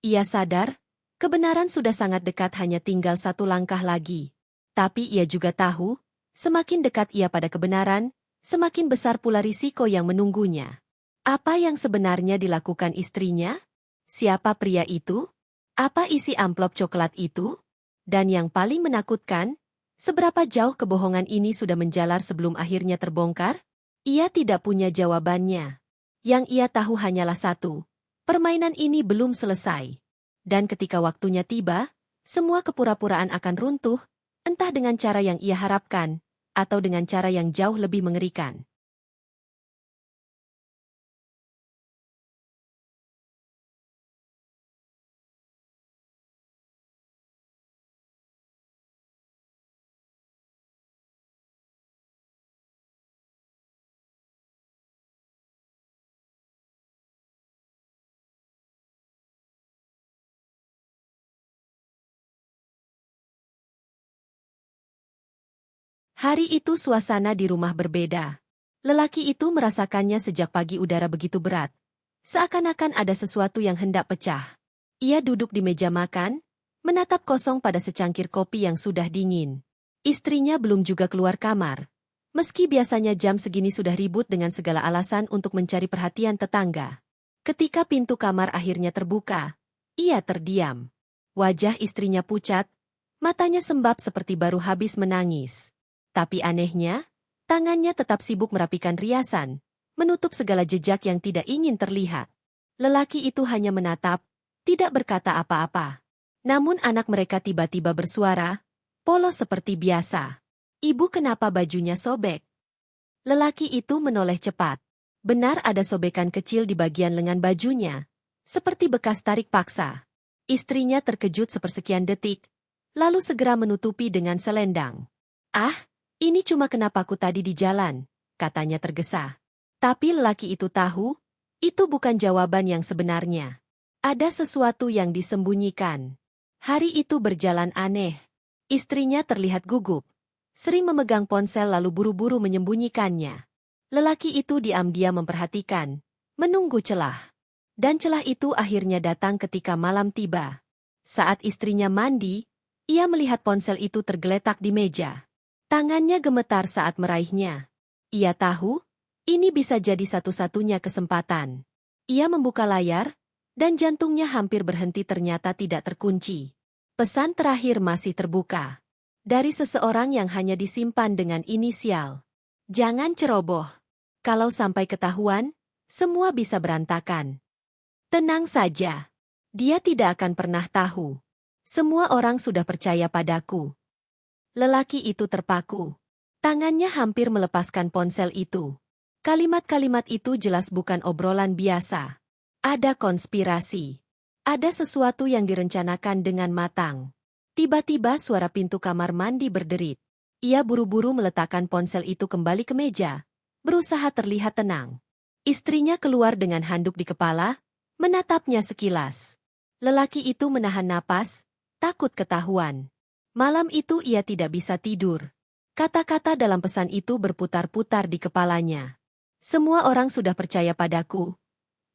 Ia sadar, kebenaran sudah sangat dekat, hanya tinggal satu langkah lagi. Tapi ia juga tahu, semakin dekat ia pada kebenaran, semakin besar pula risiko yang menunggunya. Apa yang sebenarnya dilakukan istrinya? Siapa pria itu? Apa isi amplop coklat itu? Dan yang paling menakutkan, seberapa jauh kebohongan ini sudah menjalar sebelum akhirnya terbongkar? Ia tidak punya jawabannya. Yang ia tahu hanyalah satu. Permainan ini belum selesai. Dan ketika waktunya tiba, semua kepura-puraan akan runtuh, entah dengan cara yang ia harapkan, atau dengan cara yang jauh lebih mengerikan. Hari itu suasana di rumah berbeda. Lelaki itu merasakannya sejak pagi udara begitu berat. Seakan-akan ada sesuatu yang hendak pecah. Ia duduk di meja makan, menatap kosong pada secangkir kopi yang sudah dingin. Istrinya belum juga keluar kamar. Meski biasanya jam segini sudah ribut dengan segala alasan untuk mencari perhatian tetangga. Ketika pintu kamar akhirnya terbuka, ia terdiam. Wajah istrinya pucat, matanya sembab seperti baru habis menangis. Tapi anehnya, tangannya tetap sibuk merapikan riasan, menutup segala jejak yang tidak ingin terlihat. Lelaki itu hanya menatap, tidak berkata apa-apa. Namun anak mereka tiba-tiba bersuara, polos seperti biasa. Ibu, kenapa bajunya sobek? Lelaki itu menoleh cepat. Benar ada sobekan kecil di bagian lengan bajunya, seperti bekas tarik paksa. Istrinya terkejut sepersekian detik, lalu segera menutupi dengan selendang. Ah, ini cuma kenapaku tadi di jalan, katanya tergesa. Tapi lelaki itu tahu, itu bukan jawaban yang sebenarnya. Ada sesuatu yang disembunyikan. Hari itu berjalan aneh. Istrinya terlihat gugup, sering memegang ponsel lalu buru-buru menyembunyikannya. Lelaki itu diam-diam memperhatikan, menunggu celah. Dan celah itu akhirnya datang ketika malam tiba. Saat istrinya mandi, ia melihat ponsel itu tergeletak di meja. Tangannya gemetar saat meraihnya. Ia tahu, ini bisa jadi satu-satunya kesempatan. Ia membuka layar, dan jantungnya hampir berhenti ternyata tidak terkunci. Pesan terakhir masih terbuka. Dari seseorang yang hanya disimpan dengan inisial. Jangan ceroboh. Kalau sampai ketahuan, semua bisa berantakan. Tenang saja. Dia tidak akan pernah tahu. Semua orang sudah percaya padaku. Lelaki itu terpaku. Tangannya hampir melepaskan ponsel itu. Kalimat-kalimat itu jelas bukan obrolan biasa. Ada konspirasi. Ada sesuatu yang direncanakan dengan matang. Tiba-tiba suara pintu kamar mandi berderit. Ia buru-buru meletakkan ponsel itu kembali ke meja, berusaha terlihat tenang. Istrinya keluar dengan handuk di kepala, menatapnya sekilas. Lelaki itu menahan napas, takut ketahuan. Malam itu ia tidak bisa tidur. Kata-kata dalam pesan itu berputar-putar di kepalanya. Semua orang sudah percaya padaku.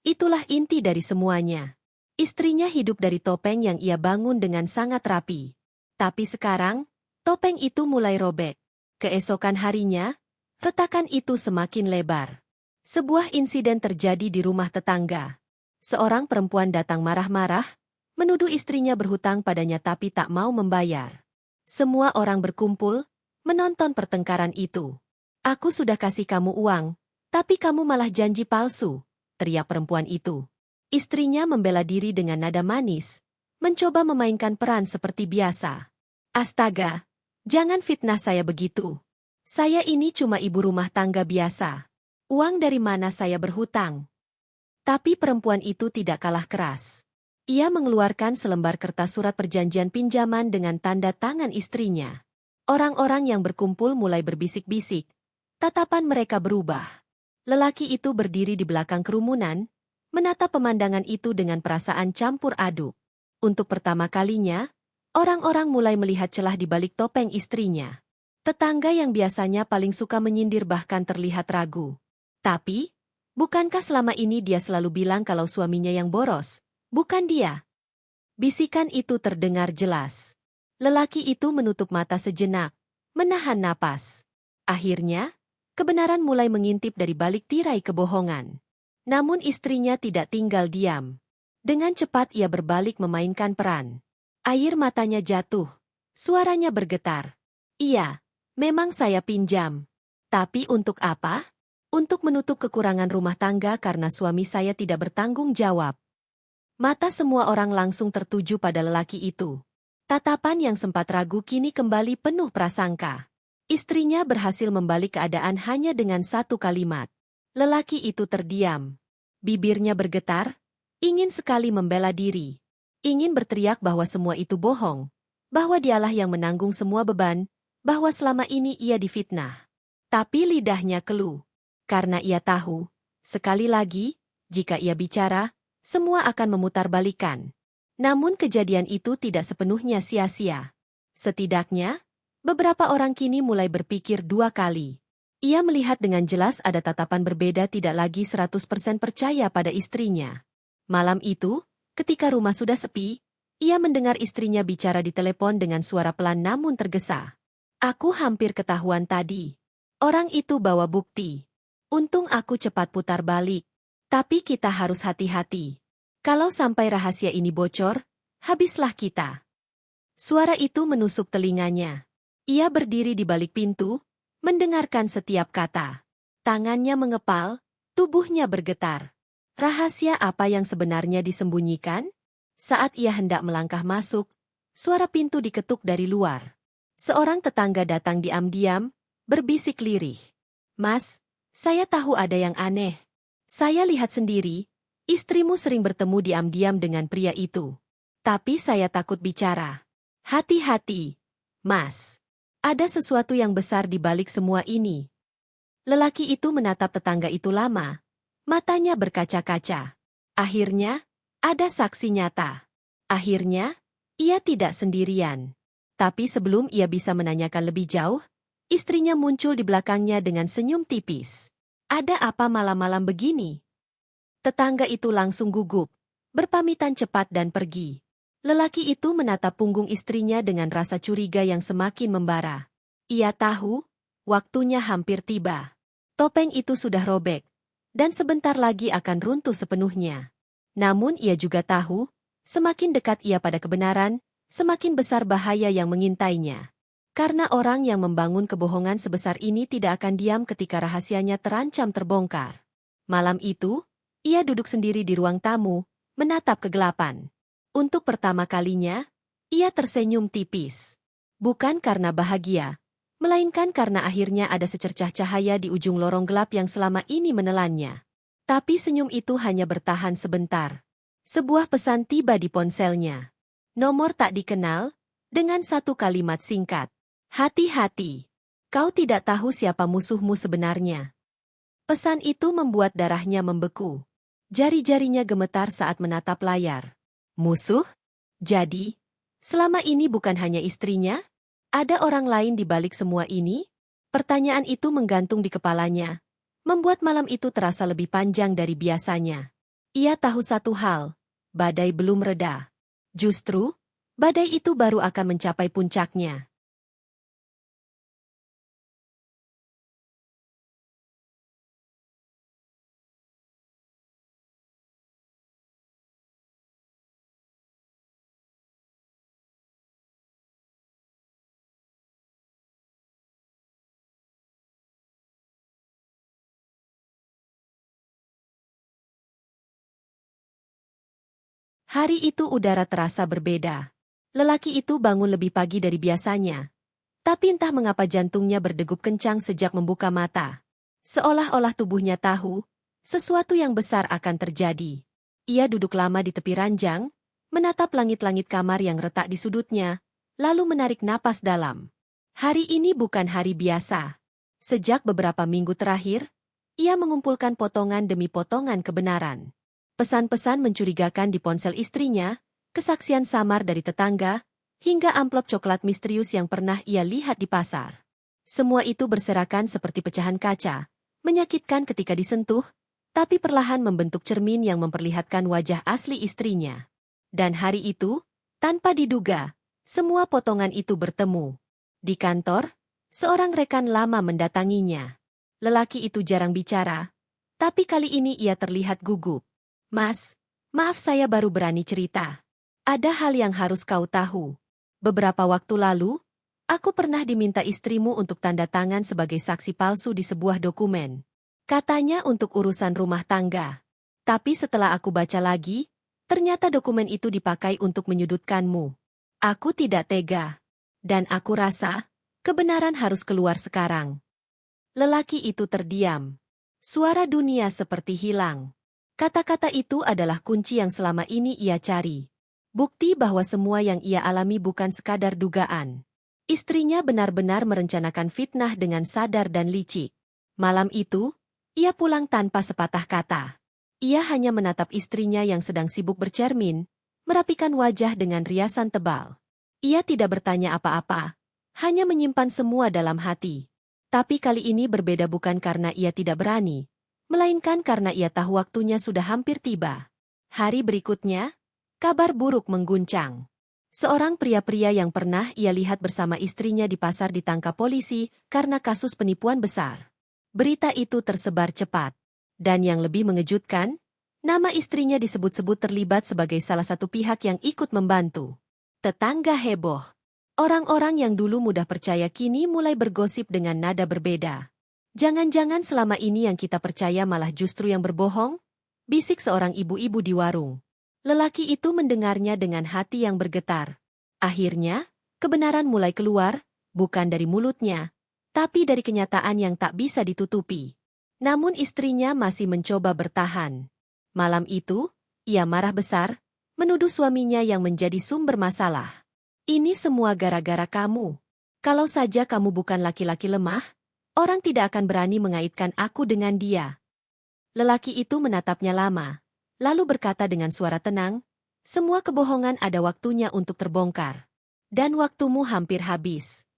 Itulah inti dari semuanya. Istrinya hidup dari topeng yang ia bangun dengan sangat rapi. Tapi sekarang, topeng itu mulai robek. Keesokan harinya, retakan itu semakin lebar. Sebuah insiden terjadi di rumah tetangga. Seorang perempuan datang marah-marah, menuduh istrinya berhutang padanya tapi tak mau membayar. Semua orang berkumpul, menonton pertengkaran itu. Aku sudah kasih kamu uang, tapi kamu malah janji palsu, teriak perempuan itu. Istrinya membela diri dengan nada manis, mencoba memainkan peran seperti biasa. Astaga, jangan fitnah saya begitu. Saya ini cuma ibu rumah tangga biasa. Uang dari mana saya berhutang? Tapi perempuan itu tidak kalah keras. Ia mengeluarkan selembar kertas surat perjanjian pinjaman dengan tanda tangan istrinya. Orang-orang yang berkumpul mulai berbisik-bisik. Tatapan mereka berubah. Lelaki itu berdiri di belakang kerumunan, menatap pemandangan itu dengan perasaan campur aduk. Untuk pertama kalinya, orang-orang mulai melihat celah di balik topeng istrinya. Tetangga yang biasanya paling suka menyindir bahkan terlihat ragu. Tapi, bukankah selama ini dia selalu bilang kalau suaminya yang boros? Bukan dia. Bisikan itu terdengar jelas. Lelaki itu menutup mata sejenak, menahan napas. Akhirnya, kebenaran mulai mengintip dari balik tirai kebohongan. Namun istrinya tidak tinggal diam. Dengan cepat ia berbalik memainkan peran. Air matanya jatuh. Suaranya bergetar. Iya, memang saya pinjam. Tapi untuk apa? Untuk menutup kekurangan rumah tangga karena suami saya tidak bertanggung jawab. Mata semua orang langsung tertuju pada lelaki itu. Tatapan yang sempat ragu kini kembali penuh prasangka. Istrinya berhasil membalik keadaan hanya dengan satu kalimat. Lelaki itu terdiam. Bibirnya bergetar, ingin sekali membela diri. Ingin berteriak bahwa semua itu bohong. Bahwa dialah yang menanggung semua beban, bahwa selama ini ia difitnah. Tapi lidahnya keluh. Karena ia tahu, sekali lagi, jika ia bicara, semua akan memutarbalikan. Namun kejadian itu tidak sepenuhnya sia-sia. Setidaknya, beberapa orang kini mulai berpikir dua kali. Ia melihat dengan jelas ada tatapan berbeda, tidak lagi 100% percaya pada istrinya. Malam itu, ketika rumah sudah sepi, ia mendengar istrinya bicara di telepon dengan suara pelan namun tergesa. Aku hampir ketahuan tadi. Orang itu bawa bukti. Untung aku cepat putar balik. Tapi kita harus hati-hati. Kalau sampai rahasia ini bocor, habislah kita. Suara itu menusuk telinganya. Ia berdiri di balik pintu, mendengarkan setiap kata. Tangannya mengepal, tubuhnya bergetar. Rahasia apa yang sebenarnya disembunyikan? Saat ia hendak melangkah masuk, suara pintu diketuk dari luar. Seorang tetangga datang diam-diam, berbisik lirih. Mas, saya tahu ada yang aneh. Saya lihat sendiri, istrimu sering bertemu diam-diam dengan pria itu. Tapi saya takut bicara. Hati-hati, Mas. Ada sesuatu yang besar di balik semua ini. Lelaki itu menatap tetangga itu lama. Matanya berkaca-kaca. Akhirnya, ada saksi nyata. Akhirnya, ia tidak sendirian. Tapi sebelum ia bisa menanyakan lebih jauh, istrinya muncul di belakangnya dengan senyum tipis. Ada apa malam-malam begini? Tetangga itu langsung gugup, berpamitan cepat dan pergi. Lelaki itu menatap punggung istrinya dengan rasa curiga yang semakin membara. Ia tahu, waktunya hampir tiba. Topeng itu sudah robek, dan sebentar lagi akan runtuh sepenuhnya. Namun ia juga tahu, semakin dekat ia pada kebenaran, semakin besar bahaya yang mengintainya. Karena orang yang membangun kebohongan sebesar ini tidak akan diam ketika rahasianya terancam terbongkar. Malam itu, ia duduk sendiri di ruang tamu, menatap kegelapan. Untuk pertama kalinya, ia tersenyum tipis. Bukan karena bahagia, melainkan karena akhirnya ada secercah cahaya di ujung lorong gelap yang selama ini menelannya. Tapi senyum itu hanya bertahan sebentar. Sebuah pesan tiba di ponselnya. Nomor tak dikenal, dengan satu kalimat singkat. Hati-hati, kau tidak tahu siapa musuhmu sebenarnya. Pesan itu membuat darahnya membeku. Jari-jarinya gemetar saat menatap layar. Musuh? Jadi, selama ini bukan hanya istrinya? Ada orang lain di balik semua ini? Pertanyaan itu menggantung di kepalanya, membuat malam itu terasa lebih panjang dari biasanya. Ia tahu satu hal, badai belum reda. Justru, badai itu baru akan mencapai puncaknya. Hari itu udara terasa berbeda. Lelaki itu bangun lebih pagi dari biasanya. Tapi entah mengapa jantungnya berdegup kencang sejak membuka mata. Seolah-olah tubuhnya tahu, sesuatu yang besar akan terjadi. Ia duduk lama di tepi ranjang, menatap langit-langit kamar yang retak di sudutnya, lalu menarik napas dalam. Hari ini bukan hari biasa. Sejak beberapa minggu terakhir, ia mengumpulkan potongan demi potongan kebenaran. Pesan-pesan mencurigakan di ponsel istrinya, kesaksian samar dari tetangga, hingga amplop coklat misterius yang pernah ia lihat di pasar. Semua itu berserakan seperti pecahan kaca, menyakitkan ketika disentuh, tapi perlahan membentuk cermin yang memperlihatkan wajah asli istrinya. Dan hari itu, tanpa diduga, semua potongan itu bertemu. Di kantor, seorang rekan lama mendatanginya. Lelaki itu jarang bicara, tapi kali ini ia terlihat gugup. Mas, maaf saya baru berani cerita. Ada hal yang harus kau tahu. Beberapa waktu lalu, aku pernah diminta istrimu untuk tanda tangan sebagai saksi palsu di sebuah dokumen. Katanya untuk urusan rumah tangga. Tapi setelah aku baca lagi, ternyata dokumen itu dipakai untuk menyudutkanmu. Aku tidak tega. Dan aku rasa, kebenaran harus keluar sekarang. Lelaki itu terdiam. Suara dunia seperti hilang. Kata-kata itu adalah kunci yang selama ini ia cari. Bukti bahwa semua yang ia alami bukan sekadar dugaan. Istrinya benar-benar merencanakan fitnah dengan sadar dan licik. Malam itu, ia pulang tanpa sepatah kata. Ia hanya menatap istrinya yang sedang sibuk bercermin, merapikan wajah dengan riasan tebal. Ia tidak bertanya apa-apa, hanya menyimpan semua dalam hati. Tapi kali ini berbeda bukan karena ia tidak berani, melainkan karena ia tahu waktunya sudah hampir tiba. Hari berikutnya, kabar buruk mengguncang. Seorang pria-pria yang pernah ia lihat bersama istrinya di pasar ditangkap polisi karena kasus penipuan besar. Berita itu tersebar cepat. Dan yang lebih mengejutkan, nama istrinya disebut-sebut terlibat sebagai salah satu pihak yang ikut membantu. Tetangga heboh. Orang-orang yang dulu mudah percaya kini mulai bergosip dengan nada berbeda. Jangan-jangan selama ini yang kita percaya malah justru yang berbohong? Bisik seorang ibu-ibu di warung. Lelaki itu mendengarnya dengan hati yang bergetar. Akhirnya, kebenaran mulai keluar, bukan dari mulutnya, tapi dari kenyataan yang tak bisa ditutupi. Namun istrinya masih mencoba bertahan. Malam itu, ia marah besar, menuduh suaminya yang menjadi sumber masalah. Ini semua gara-gara kamu. Kalau saja kamu bukan laki-laki lemah, orang tidak akan berani mengaitkan aku dengan dia. Lelaki itu menatapnya lama, lalu berkata dengan suara tenang, semua kebohongan ada waktunya untuk terbongkar. Dan waktumu hampir habis.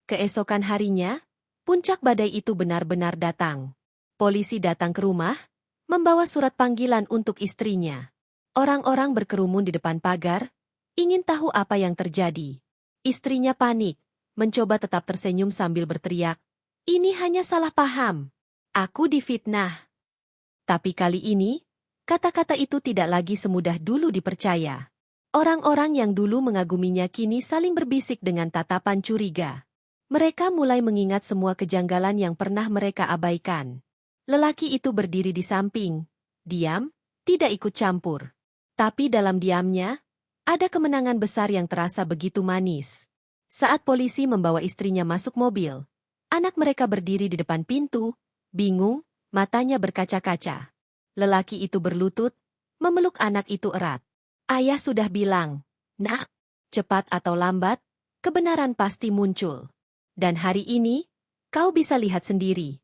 Keesokan harinya, puncak badai itu benar-benar datang. Polisi datang ke rumah, membawa surat panggilan untuk istrinya. Orang-orang berkerumun di depan pagar, ingin tahu apa yang terjadi. Istrinya panik, mencoba tetap tersenyum sambil berteriak, "Ini hanya salah paham. Aku difitnah." Tapi kali ini, kata-kata itu tidak lagi semudah dulu dipercaya. Orang-orang yang dulu mengaguminya kini saling berbisik dengan tatapan curiga. Mereka mulai mengingat semua kejanggalan yang pernah mereka abaikan. Lelaki itu berdiri di samping, diam, tidak ikut campur. Tapi dalam diamnya, ada kemenangan besar yang terasa begitu manis. Saat polisi membawa istrinya masuk mobil, anak mereka berdiri di depan pintu, bingung, matanya berkaca-kaca. Lelaki itu berlutut, memeluk anak itu erat. Ayah sudah bilang, "Nak, cepat atau lambat, kebenaran pasti muncul. Dan hari ini, kau bisa lihat sendiri."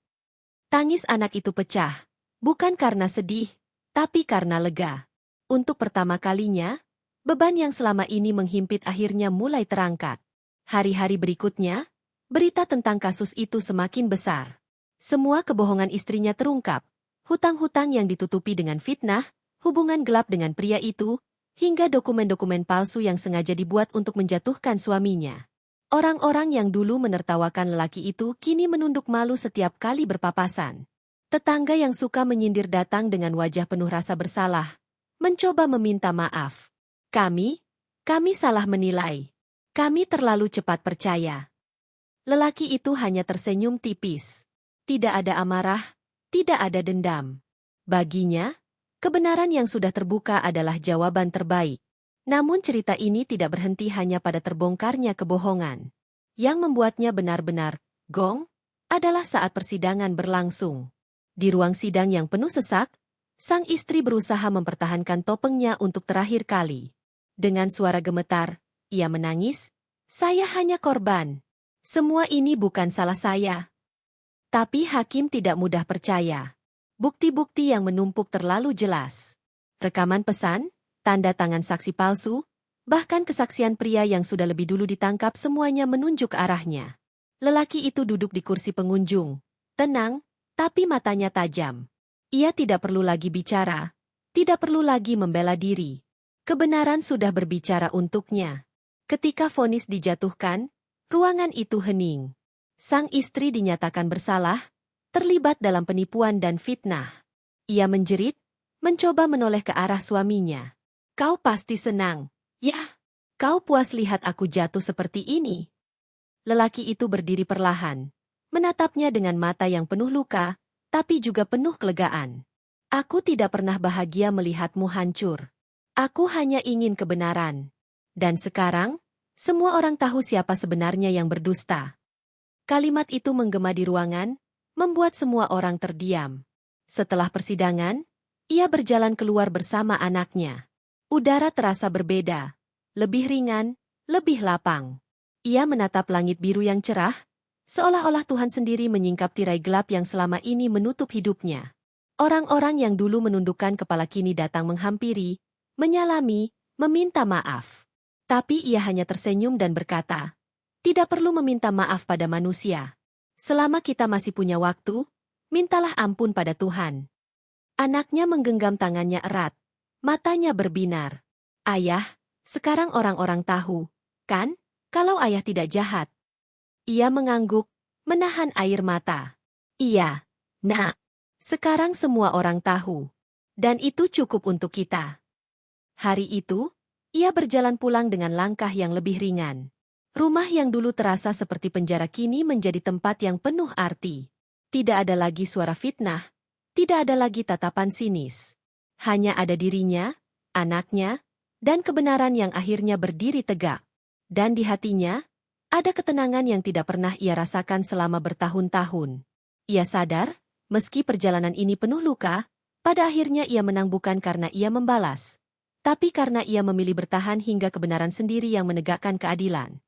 Tangis anak itu pecah, bukan karena sedih, tapi karena lega. Untuk pertama kalinya, beban yang selama ini menghimpit akhirnya mulai terangkat. Hari-hari berikutnya, berita tentang kasus itu semakin besar. Semua kebohongan istrinya terungkap, hutang-hutang yang ditutupi dengan fitnah, hubungan gelap dengan pria itu, hingga dokumen-dokumen palsu yang sengaja dibuat untuk menjatuhkan suaminya. Orang-orang yang dulu menertawakan lelaki itu kini menunduk malu setiap kali berpapasan. Tetangga yang suka menyindir datang dengan wajah penuh rasa bersalah, mencoba meminta maaf. Kami salah menilai. Kami terlalu cepat percaya. Lelaki itu hanya tersenyum tipis. Tidak ada amarah, tidak ada dendam. Baginya, kebenaran yang sudah terbuka adalah jawaban terbaik. Namun cerita ini tidak berhenti hanya pada terbongkarnya kebohongan. Yang membuatnya benar-benar gong adalah saat persidangan berlangsung. Di ruang sidang yang penuh sesak, sang istri berusaha mempertahankan topengnya untuk terakhir kali. Dengan suara gemetar, ia menangis, "Saya hanya korban. Semua ini bukan salah saya." Tapi hakim tidak mudah percaya. Bukti-bukti yang menumpuk terlalu jelas. Rekaman pesan, tanda tangan saksi palsu, bahkan kesaksian pria yang sudah lebih dulu ditangkap semuanya menunjuk ke arahnya. Lelaki itu duduk di kursi pengunjung. Tenang, tapi matanya tajam. Ia tidak perlu lagi bicara, tidak perlu lagi membela diri. Kebenaran sudah berbicara untuknya. Ketika vonis dijatuhkan, ruangan itu hening. Sang istri dinyatakan bersalah, terlibat dalam penipuan dan fitnah. Ia menjerit, mencoba menoleh ke arah suaminya. "Kau pasti senang. Yah, kau puas lihat aku jatuh seperti ini." Lelaki itu berdiri perlahan, menatapnya dengan mata yang penuh luka, tapi juga penuh kelegaan. Aku tidak pernah bahagia melihatmu hancur. Aku hanya ingin kebenaran. Dan sekarang, semua orang tahu siapa sebenarnya yang berdusta. Kalimat itu menggema di ruangan, membuat semua orang terdiam. Setelah persidangan, ia berjalan keluar bersama anaknya. Udara terasa berbeda, lebih ringan, lebih lapang. Ia menatap langit biru yang cerah, seolah-olah Tuhan sendiri menyingkap tirai gelap yang selama ini menutup hidupnya. Orang-orang yang dulu menundukkan kepala kini datang menghampiri, menyalami, meminta maaf. Tapi ia hanya tersenyum dan berkata, "Tidak perlu meminta maaf pada manusia. Selama kita masih punya waktu, mintalah ampun pada Tuhan." Anaknya menggenggam tangannya erat, matanya berbinar. "Ayah, sekarang orang-orang tahu, kan, kalau ayah tidak jahat." Ia mengangguk, menahan air mata. "Iya, Nak. Sekarang semua orang tahu. Dan itu cukup untuk kita." Hari itu, ia berjalan pulang dengan langkah yang lebih ringan. Rumah yang dulu terasa seperti penjara kini menjadi tempat yang penuh arti. Tidak ada lagi suara fitnah, tidak ada lagi tatapan sinis. Hanya ada dirinya, anaknya, dan kebenaran yang akhirnya berdiri tegak. Dan di hatinya, ada ketenangan yang tidak pernah ia rasakan selama bertahun-tahun. Ia sadar, meski perjalanan ini penuh luka, pada akhirnya ia menang bukan karena ia membalas, tapi karena ia memilih bertahan hingga kebenaran sendiri yang menegakkan keadilan.